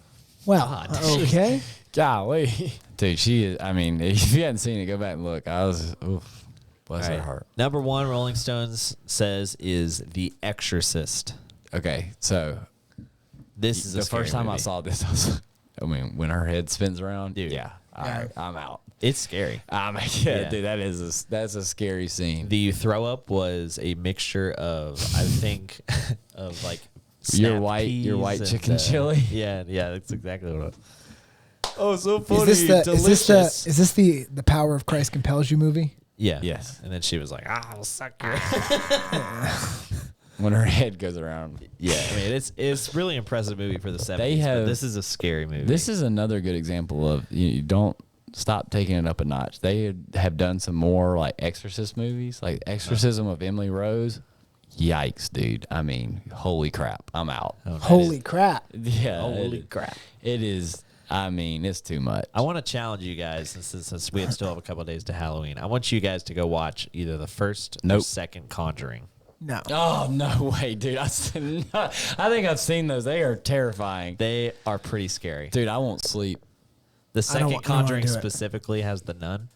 Well, okay. Golly. Dude, she is. I mean, if you hadn't seen it, go back and look. I was, oof, bless her Right. heart. Number 1, Rolling Stones says, is The Exorcist. Okay, so This is a the scary first time I movie. saw this, I was, I mean, when her head spins around, Dude. yeah, all right, I'm out. It's scary. Yeah, dude, that's a scary scene. The throw up was a mixture of, I think, of like Your snap white peas chicken and, chili? Yeah, that's exactly what it was. Oh, so Is this the Power of Christ compels you movie? Yeah. Yes. And then she was like, I'll suck your when her head goes around. Yeah, I mean, it's really impressive movie for the 70s, have- but this is a scary movie. This is another good example of you don't stop taking it up a notch. They have done some more like Exorcist movies, like Exorcism of Emily Rose. Yikes, dude! I mean, holy crap! I'm out. Holy crap. Yeah, Holy crap. It is. I mean, it's too much. I want to challenge you guys, since we still have a couple of days to Halloween. I want you guys to go watch either the first or Nope. second Conjuring. No. Oh no way, dude! I think I've seen those. They are terrifying, They are pretty scary. dude. I won't sleep. The I don't second wa- I don't wanna Conjuring do it. specifically has the nun.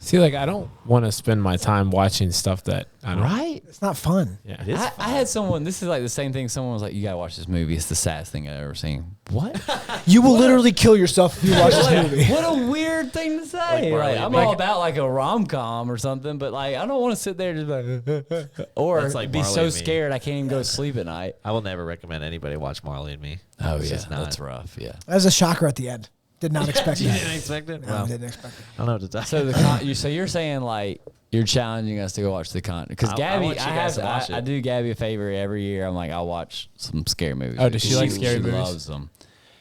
See, like I don't want to spend my time watching stuff that I don't. Right? It's not fun. Yeah. It is I had someone. This is like the same thing. Someone was like, "You gotta watch this movie. It's the saddest thing I've ever seen." What? You will literally kill yourself if you watch this movie. What a weird thing to say. Marley Like, and I'm Me. all about like a rom com or something, but like I don't want to sit there just like, or That's like be Marley so and Me. scared I can't even go to sleep at night. I will never recommend anybody watch Marley and Me. Oh It's yeah, just not. that's rough. Yeah. That was a shocker at the end. Did not expect You that. didn't expect it? No, Wow. didn't expect it. I don't know what to tell So you. so you're saying like you're challenging us to go watch the con because I Gabby, want you guys to watch I it. do Gabby a favor every year. I'm like, I'll watch some scary movies. Oh, does she like scary movies? Loves them.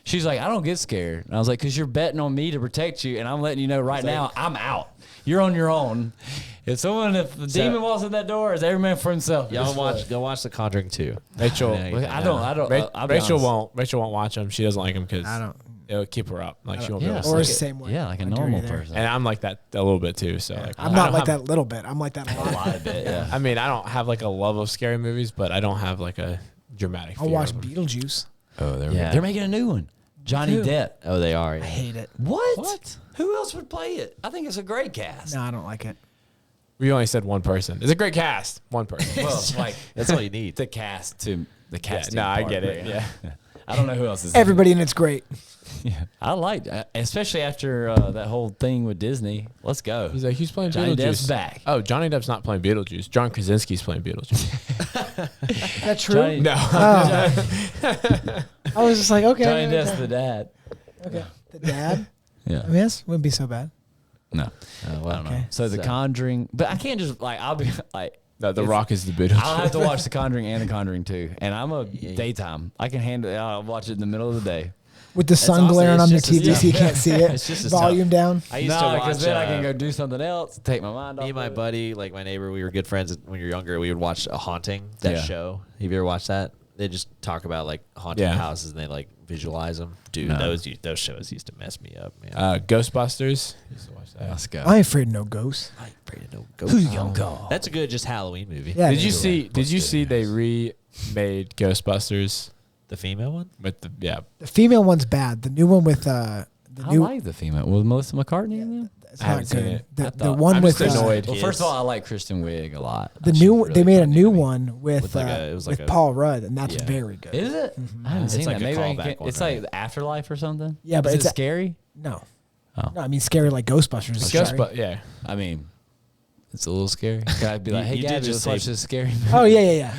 She's like, I don't get scared. And I was like, because you're betting on me to protect you, and I'm letting you know right now, I'm out. You're on your own. If the demon walks in that door, it's every man for himself. Y'all go watch The Conjuring 2. Rachel, I don't. I'll be Rachel honest. won't watch them. She doesn't like them because I don't. it'll keep her up. Like she won't be Yeah. able to Or sleep. it's the same way. Yeah, like a I do normal either. person. And I'm like that a little bit too. So like I'm I not don't like have- that little bit. I'm like that a A lot. lot of it. Yeah. I mean, I don't have like a love of scary movies, but I don't have like a dramatic. I'll fear watch of them. Beetlejuice. Oh, Yeah. they're making a new one. Johnny Dude. Depp. Oh, they are. I hate it. What? Who else would play it? I think it's a great cast. No, I don't like it. We only said one person. It's a great cast. One person. Well, like That's all you need. the cast to the cast. no, I get it. Yeah. I don't know who else is. in Everybody in it's great. it. Yeah. I liked, especially after that whole thing with Disney. Let's go. He's like, who's playing Johnny Beetlejuice? Depp's back. Oh, Johnny Depp's not playing Beetlejuice. John Krasinski's playing Beetlejuice. Is that true? Johnny, No. Oh. I was just like, okay. Johnny okay, Depp's the dad. okay. The dad? Yeah. I mean, this wouldn't be so bad. No. I don't know. Okay. So The Conjuring, but I can't just like I'll be like. No, The It's- Rock is the Beetlejuice. I'll have to watch The Conjuring and The Conjuring 2, and I'm a daytime. I can handle it. I'll watch it in the middle of the day. With the sun awesome. glaring It's on your just as TV so you tough. can't see it. It's just as Volume down. I used to No, watch. because then I can go do something else, take my mind off. Me and my of it. buddy, like my neighbor, we were good friends when you were younger. We would watch A Haunting, that Yeah. show. Have you ever watched that? They just talk about like haunted Yeah. houses and they like visualize them. Dude, No. those shows used to mess me up, man. Ghostbusters. Used to watch that. Let's go. I ain't afraid of no ghosts. I ain't afraid of no ghosts. Who you gonna call? That's a good just Halloween movie. Yeah. Did you yeah. see? Did you see they remade Ghostbusters The female one? with the The female one's bad. The new one with the I new. like the female. Was Melissa McCartney in there? It's I not haven't seen good. it. The, I the thought- one I'm with just annoyed. Well, first of Kids. all, I like Kristen Wiig a lot. the She's new. really They made a funny new to me. one with it was like with a- Paul Rudd, and that's Yeah. very good. Is it? I haven't It's seen like that. a Maybe I callback can, one, it's right? like Afterlife or something. Yeah, but is it's it a- scary? No. Oh. No, I mean scary like Ghostbusters. is scary. Yeah. I mean, it's a little scary. I'd be like, You- hey, you did Gabby, just let's watch say- this scary movie. Oh yeah.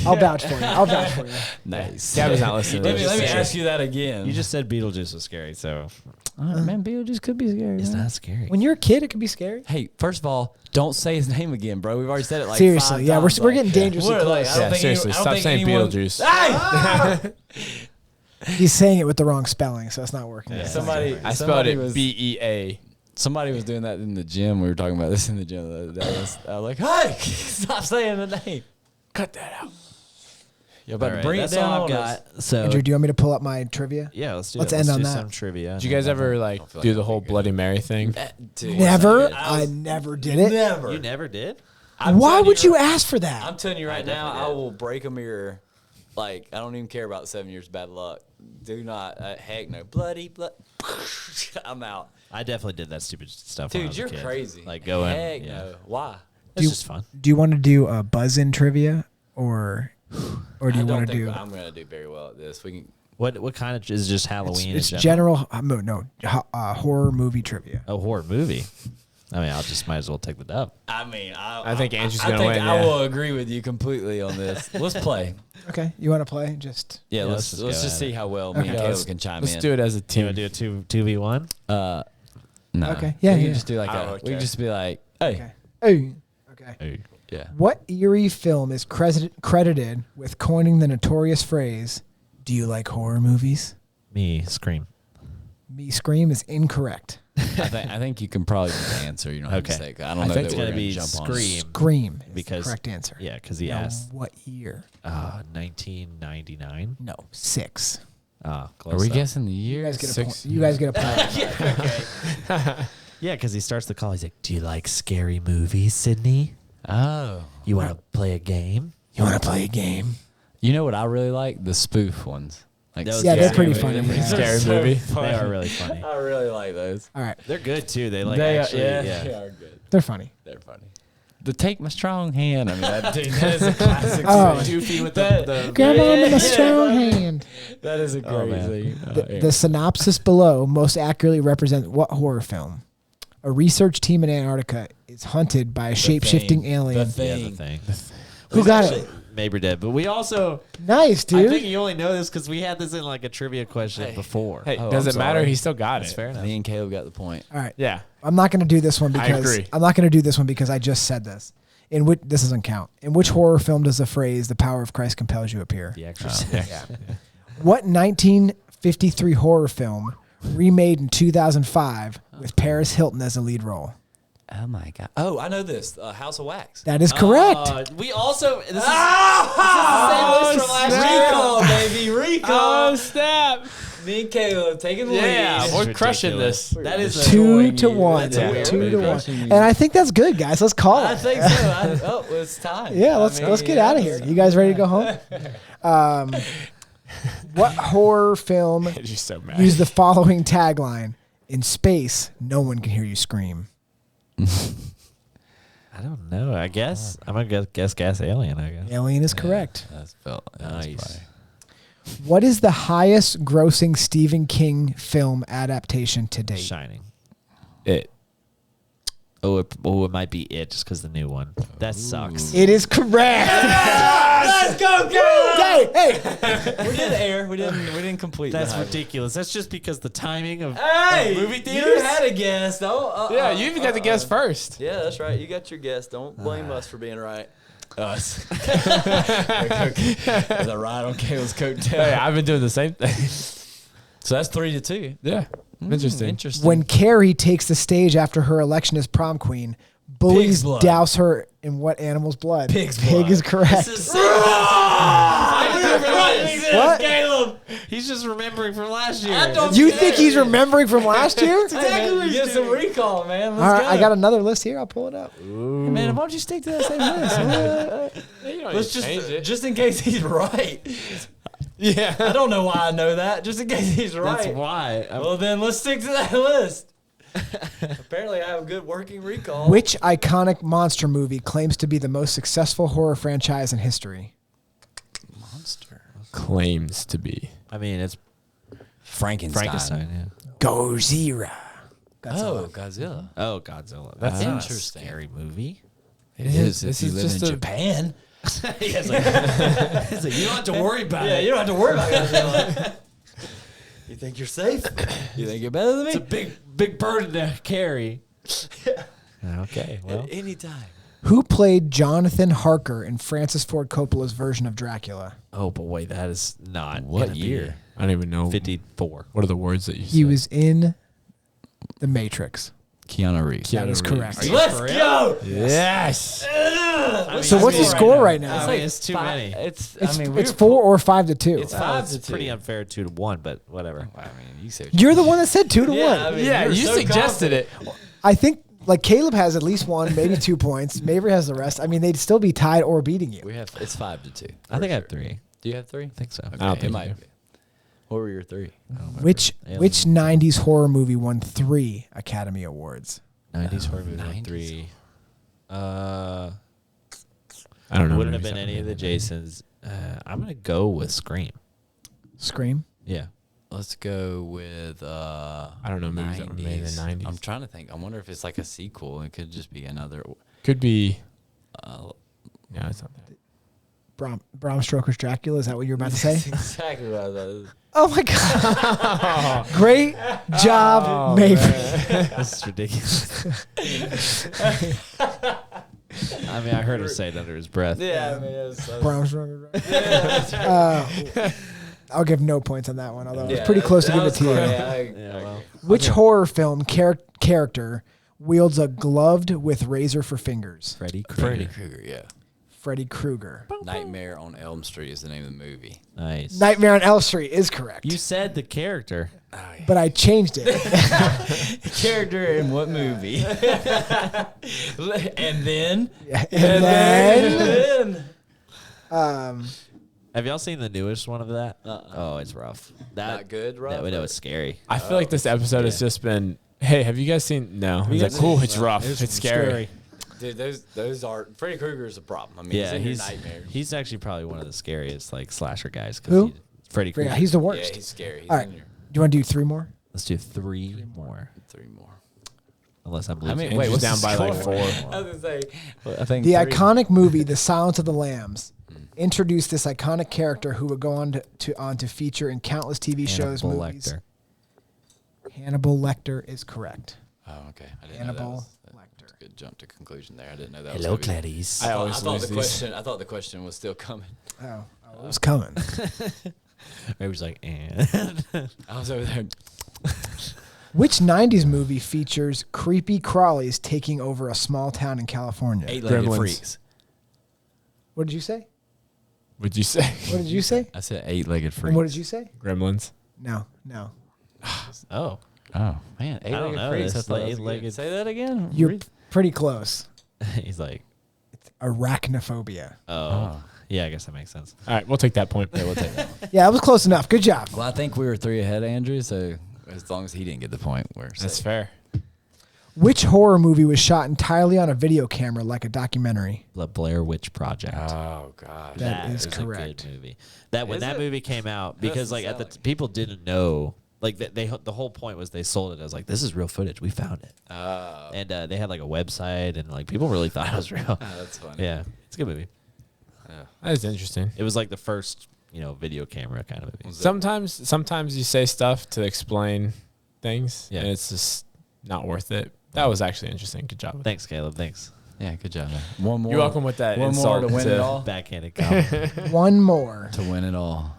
I'll vouch for you. I'll vouch for you. Nice. Gabby's not listening to Let me, this. let me ask you that again. You just said Beetlejuice was scary, so man, Beetlejuice could be scary. it's man. not scary. When you're a kid, it can be scary. Hey, first of all, don't say his name again, bro. We've already said it like Seriously, 5 yeah, times. we're getting dangerously We're like, close. I don't Yeah, think seriously, I don't stop think saying anyone- Beetlejuice. He's saying it with the wrong spelling, so it's not working. Yeah. Somebody, I spelled somebody it was, BEA. Somebody was doing that in the gym. We were talking about this in the gym the other day. I was like, hey, stop saying the name. Cut that out. You're about All to right, bring it that's down all on I've us. got. So Andrew, do you want me to pull up my trivia? yeah, let's do Let's it. end on do that. some trivia. Did you guys ever like feel like do I'm the whole pretty good. Bloody Mary thing? Dude, Never. I I never did it. never. You never did? I'm Why telling would you ask for that? I'm telling you right now, definitely I did. will break a mirror Like, I don't even care about 7 years bad luck. Do not. Heck no. Bloody. I'm out. I definitely did that stupid stuff. when I Dude, was a you're kid. crazy. Like going. Heck Yeah. no. Why? It's just fun. Do you want to do a buzz-in trivia or do I you don't want to think do? I'm going to do very well at this. We can. What kind of is just Halloween? It's in general. Horror movie trivia. A horror movie. I mean, I'll just might as well take the dub. I mean, I think Andrew's I gonna think win, I yeah. will agree with you completely on this. Let's play. Okay, you want to play? Just Yeah, let's let's just go just at see it. how well me Okay. and Yeah, Caleb can chime Let's in. do it as a Do you team. want to do a 2v1? No. Okay. Yeah, We yeah. can just do like Oh, we can okay. just be like, hey, okay. Hey. Okay. Hey. yeah. What eerie film is credited with coining the notorious phrase, "Do you like horror movies?" Me, Scream. Me Scream is incorrect. I think you can probably just answer. You don't have to Okay. say. I don't I know think that it's we're gonna gonna be jump on. Scream. Scream is Because- the correct answer. Yeah, because he Now, asked. what year? 1999. 6. Close Are we though. guessing the You year? guys get a point. You guys get a point. Yeah, because he starts the call. He's like, "Do you like scary movies, Sydney? Oh, You want to play a game?" You want to play a game? you know what I really like? The spoof ones. Like Those Yeah, they're scary pretty movies. funny. They're Yeah. Scary so movie. funny. They are really funny. I really like those. All right, They're good too. They like They actually. are, Yeah. they are good. they're funny. They're funny. The take my strong hand. I mean, that is a classic. Oh. scene. Doofy with That- the Grab Yeah, on with yeah, a strong hand. That is a Oh, great man. scene. Oh, yeah. The synopsis below most accurately represents what horror film? A research team in Antarctica is hunted by a shape-shifting Thing. alien. The Yeah, thing. the thing. Who got it? Mabry did, but we also. Nice, I think dude. you only know this because we had this in like a trivia question before. Hey, Oh, doesn't I'm matter. sorry. He still got That's it. fair enough. Me and Caleb got the point. All right. Yeah. I'm not going to do this one I because agree. I'm not going to do this one because I just said this. In which this doesn't count. In which horror film does the phrase "the power of Christ compels you" appear? The Exorcist. What 1953 horror film remade in 2005 with Paris Hilton as a lead role? Oh my god! Oh, I know this. House of Wax. That is correct. We also. This is, Oh, list from last year. recall, baby, recall. Oh snap! Me and Caleb taking the Yeah, lead. we're crushing this. That is Two a, to one. Yeah. Yeah, 2 to Baby. 1. And I think that's good, guys. Let's call I it. think so. Oh, it's time. Yeah, I let's mean, get out of here. You guys ready to go home? What horror film You're so mad. used the following tagline? In space, no one can hear you scream. I don't know. I guess I'm gonna guess Gas Alien. I guess. Alien is correct. That's felt Nice. What is the highest grossing Stephen King film adaptation to date? Shining. It. It might be it just because the new one. That sucks. It is correct. Let's go, Caleb. Hey, We did air. We didn't complete. That's the ridiculous. That's just because the timing of Hey, movie you theaters. had a guess. Don't. Yeah, you even got to guess first. Yeah, that's right. You got your guess. Don't blame us for being right. Us. The ride on Caleb's coattail. Hey, I've been doing the same thing. So that's 3-2. Yeah. Interesting. Interesting. when Carrie takes the stage after her election as prom queen, bullies Pig's blood. douse her in what animal's blood? Pig's Pig blood. is correct. What? Caleb. He's just remembering from last year. You think he's remembering from last year? Exactly what get some recall, man. Let's All right, go. I got another list here. I'll pull it up. Man, why don't you stick to that same list? You don't Let's need to change it. just in case he's right. Yeah. I don't know why I know that. Just in case he's right. That's why. Well, then let's stick to that list. Apparently, I have a good working recall. Which iconic monster movie claims to be the most successful horror franchise in history? monster? Claims to be. I mean, it's Frankenstein. Frankenstein. Yeah. Gojira. Oh, Godzilla. Oh, Godzilla. That's not a Interesting. scary movie. It is. This If you is live just in a- Japan. He's like, you don't have to worry about Yeah, it. you don't have to worry about Godzilla. You think you're safe? You think you're better than me? It's a big burden to carry. Okay, well. At any time. Who played Jonathan Harker in Francis Ford Coppola's version of Dracula? Oh boy, that is not What gonna be year? I don't even know. 54. What are the words that you said? He was in The Matrix. Keanu Reeves. That is correct. Let's go. Yes. So what's the score right now? I mean, it's too many. It's It's 4 or 5 to 2. It's Well, 5 it's to 2. pretty unfair 2 to 1, but whatever. I mean, you say You're the one that said 2 to 1. I mean, Yeah, you're you so suggested confident. it. I think like Caleb has at least 1, maybe 2 points. Maverick has the rest. I mean, they'd still be tied or beating you. It's 5 to 2. I think I have 3. Do you have 3? I think so. Okay, I don't think it you might do. be. What were your 3? Which Alien. 90s horror movie won 3 Academy Awards? 90s horror movie. 90s. 3. I don't know. Wouldn't have movies been that any of the made it. Jasons. I'm gonna go with Scream. Scream. Yeah. Let's go with I don't know movies that were made in the 90s. I'm trying to think. I wonder if it's like a sequel. It could just be another. Could be. Uh, No, it's not that. Bram Stoker's Dracula. Is that what you're about to say? exactly what I thought. Oh my god! Great job, Mabry. This is ridiculous. I mean, I heard him say it under his breath. Yeah, I mean, it was, Bram Stoker. I'll give no points on that one, although it's pretty close to give it to you. Yeah, well. Which horror film character wields a gloved with razor for fingers? Freddy Freddy Krueger. Krueger, yeah. Freddy Krueger. Nightmare on Elm Street is the name of the movie. Nice. Nightmare on Elm Street is correct, You said the character. Oh, yeah. but I changed it. Character in what movie? and then? And then, Have y'all seen the newest one of that? Oh, it's rough. Not good, rough, That or- was scary. I feel like this episode has just been. Hey, have you guys seen? No. He's like, cool. It's rough. It's scary. Dude, those are Freddy Krueger is a problem. I mean, Yeah, he's in your nightmares. he's actually probably one of the scariest like slasher guys. Who? Freddy Krueger. yeah, he's the Yeah, worst. he's scary. He's All right, in do your you want to do 3 more? Let's do 3 more. 3 more. Unless I'm I losing. mean, Andrew's wait, what's down the by like score? 4. I was gonna say, I think The 3. iconic movie The Silence of the Lambs introduced this iconic character who would go on to feature in countless TV shows, Hannibal movies. Lecter. Hannibal Lecter is correct. Oh, okay. I didn't know that Hannibal was Lecter. a good jump to conclusion there. I didn't know that. Hello, was gonna be- Clarice. I I always thought lose the these. question. I thought the question was still coming. Oh, it was coming. Maybe was like, and I was over there. Which 90s movie features creepy crawlies taking over a small town in California? 8-legged Gremlins. freaks. What did you say? Would you say What did you say? I said 8-legged And freaks. what did you say? Gremlins? No. oh, Oh man, I don't 8-legged know freaks. this. I thought Like that was 8-legged. good. Say that again. You're pretty close. he's like, Arachnophobia. oh, yeah. I guess that makes sense. All right, we'll take that point. Yeah, we'll take that. Yeah, that was close enough. Good job. Well, I think we were 3 ahead, Andrew. So as long as he didn't get the point, we're That's safe. fair. Which horror movie was shot entirely on a video camera like a documentary? The Blair Witch Project. Oh gosh. That is a correct. good movie. That when Is that it? movie came out, because like Doesn't at the sound people didn't know, like they the whole point was they sold it as like this is real footage. We found it, Oh, and they had like a website, and like people really thought it was real. that's funny. Yeah, it's a good movie. That is interesting. It was like the first video camera kind of movie. Sometimes you say stuff to explain things, Yeah. and it's just not worth it. That was actually interesting. Good job. Thanks, Caleb. Thanks. Yeah, good job. Man. One more. You're welcome with that One more insult to win it all. Backhanded compliment. One more. To win it all.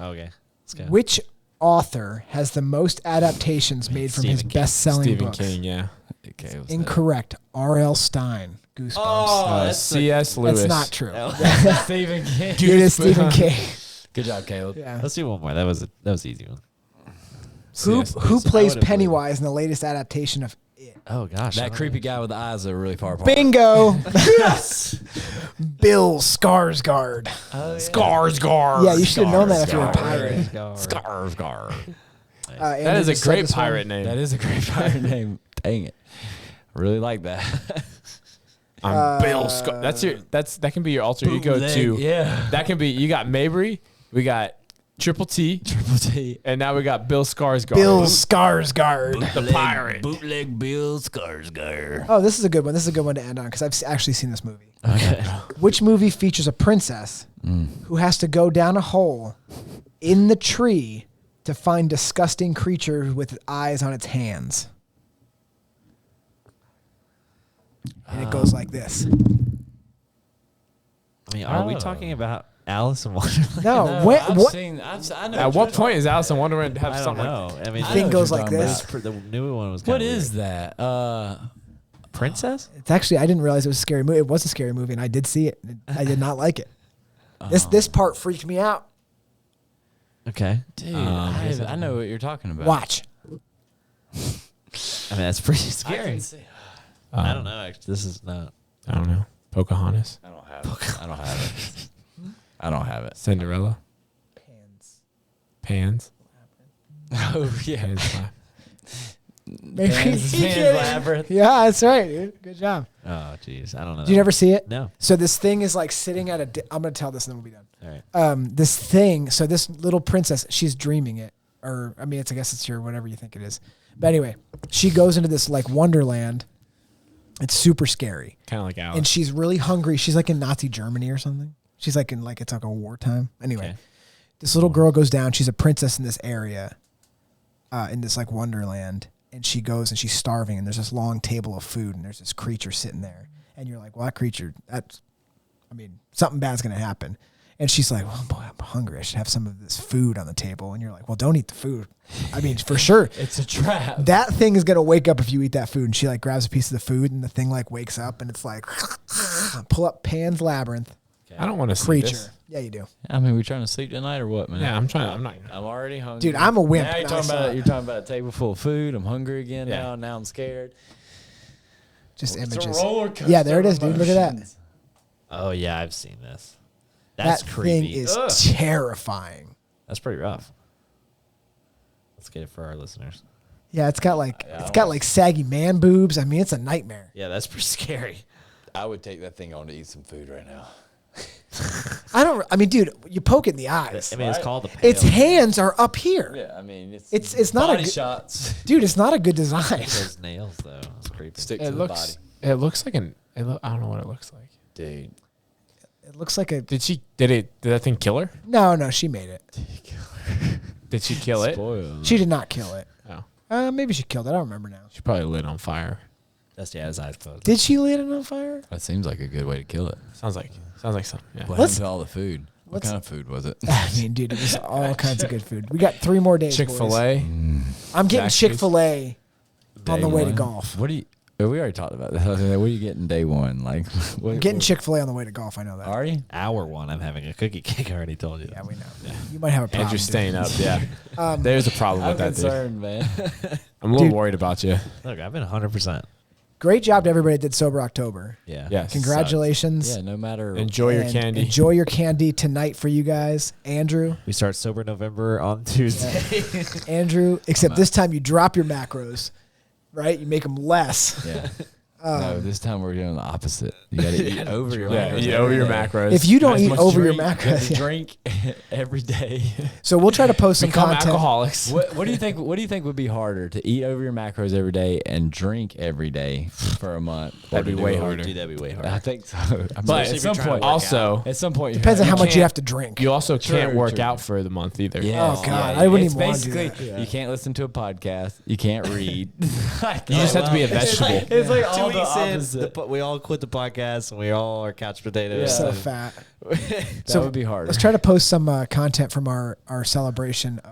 Okay, let's go. Which author has the most adaptations made from his Stephen King. best-selling Stephen books? King, yeah. Okay, what's that? Incorrect. R.L. Stein. Goosebumps. C.S. Lewis. That's not true. Stephen King. It is Stephen King. Good job, Caleb. Yeah. Let's do one more. That was an easy one. Who C.S. who Lewis. plays would've Pennywise in the latest adaptation of It? Oh gosh, I That don't creepy know. guy with the eyes that are really far apart. Bingo. Yes. Bill Skarsgård. Skarsgård. Yeah, you should have known that if you were a pirate. Skarsgård. That is a great pirate name. That is a great pirate name. Dang it. I really like that. I'm Bill Scar. That can be your alter ego too. Yeah. That can be. You got Mabry. We got Triple T. Triple T. And now we got Bill Skarsgård. Bill Skarsgård. the pirate. Bootleg Bill Skarsgård. Oh, this is a good one. This is a good one to end on because I've actually seen this movie. Okay. Which movie features a princess who has to go down a hole in the tree to find disgusting creatures with eyes on its hands? And it goes like this. I mean, are we talking about Alice in Wonderland? No, what? I know At what point is Alice in Wonderland have I don't something? know. I mean, I Thing know goes what like you're talking this. the new one was. What kinda is weird. that? Princess? It's actually I didn't realize it was a scary movie. It was a scary movie, and I did see it. I did not like it. This part freaked me out. Okay. Dude, I know what you're talking about. Watch. I mean, that's pretty I scary. can see. I don't know. Actually, this is not. I don't know. Pocahontas. I don't have it. I don't have it. I don't have it. Cinderella. Pans. Oh yeah. Pans. Maybe Pan's he can't- Labyrinth. Yeah, that's right, dude. Good job. Oh, jeez. I don't know. Did you never see it? No. So this thing is like sitting at a. I'm gonna tell this and then we'll be done. All right. This thing. So this little princess, she's dreaming it, or I mean, I guess it's your whatever you think it is. But anyway, she goes into this like wonderland. It's super scary, Kind of like Alice. and she's really hungry. She's like in Nazi Germany or something. She's like in like it's like a wartime. Anyway, Okay. this little girl goes down. She's a princess in this area, in this like wonderland, and she goes and she's starving. And there's this long table of food, and there's this creature sitting there, and you're like, well, that creature, I mean, something bad's gonna happen. And she's like, well, boy, I'm hungry. I should have some of this food on the table. And you're like, well, don't eat the food. I mean, for sure. It's a trap. That thing is going to wake up if you eat that food. And she like grabs a piece of the food and the thing like wakes up and it's like, pull up Pan's Labyrinth I don't want to see creature. this. Yeah, you do. I mean, we trying to sleep tonight or what, man? Yeah, I'm not. I'm already hungry. Dude, I'm a wimp. Now you're and I talking saw about it. you're talking about a table full of food. I'm hungry again Yeah. now. Now I'm scared. Just It's a images. roller coaster Yeah, there it is, of dude. Look at that. emotions. Oh, yeah. I've seen this. That's That creepy. thing is terrifying. That's pretty rough. Let's get it for our listeners. Yeah, it's got like Yeah, I got don't- like saggy man boobs. I mean, it's a nightmare. Yeah, that's pretty scary. I would take that thing on to eat some food right now. I mean, dude, you poke it in the eyes. I mean, it's Right. called the pale. Its hands are up here. Yeah, I mean, It's not a body good- shots. Dude, it's not a good design. Those nails, though. It's creepy. Stick to It the looks. body, It looks like an. I don't know what it looks like. dude. It looks like a Did that thing kill her? no. She made it. Did she kill it? Spoiled. She did not kill it. Oh, Maybe she killed it. I don't remember now. she probably lit on fire. That's, yeah, his eyes closed. Did she lit it on fire? That seems like a good way to kill it. Sounds like something. Yeah. What Let's- happened to all the food? What let's- kind of food was it? I mean, dude, it was all kinds of good food. We got 3 more days. Chick-fil-A. boys. I'm getting Zaxby's. Chick-fil-A on the Day way to one? golf. What do you? We already talked about that. What are you getting day one? Like, what, I'm getting Chick-fil-A on the way to golf. I know that. Are you? Hour one, I'm having a cookie cake. I already told you. Yeah, we know. You might have a problem. Andrew's dude. staying up. Yeah. There's a problem I'm with that, dude. concerned, man. I'm a little Dude. worried about you. Look, I've been 100%. Great job to everybody that did Sober October. Yeah. Yes. Congratulations. Yeah, no matter. Enjoy your And candy. Enjoy your candy tonight for you guys. Andrew, We start Sober November on Tuesday. except this time you drop your macros, right? You make them less. Yeah. No, this time we're doing the opposite. You got to eat over your Yeah, macros eat every over your day. macros. If you don't Nice eat much over your You gotta macros, yeah. drink every day. So we'll try to post some become content. alcoholics. What do you think? What do you think would be harder, to eat over your macros every day and drink every day for a month? That'd or be to way do it- harder. Dude, that'd be way harder. I think so. But if at some you're trying to point, work Also, at some point, Depends on how much you can't- have to drink. you also can't True, work true. out for the month either. Yeah. Oh, God, I wouldn't It's even wanna do basically that. you can't listen to a podcast. You can't read. You just have to be a vegetable. It's like 2 all the weeks in, opposite. we all quit the podcast and we all are couch potatoes. So and- fat. That So would be harder. Let's try to post some content from our celebration of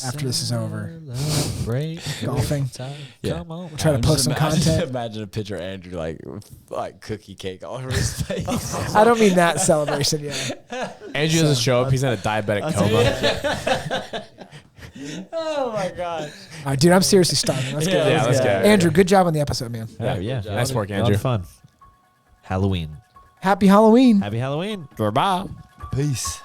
after this is over. Celebrate Golfing. time. Yeah. Come on. We'll try to post some content. Imagine a picture of Andrew like cookie cake all over his face. I don't mean that celebration yet. Andrew doesn't show up. He's in a diabetic coma. Oh my god. All right, dude, I'm seriously starving. Let's go. Yeah, let's go. Andrew, good job on the episode, man. Yeah. Nice work, A lot of Andrew. fun. Halloween. Happy Halloween. Happy Halloween. Goodbye. Peace.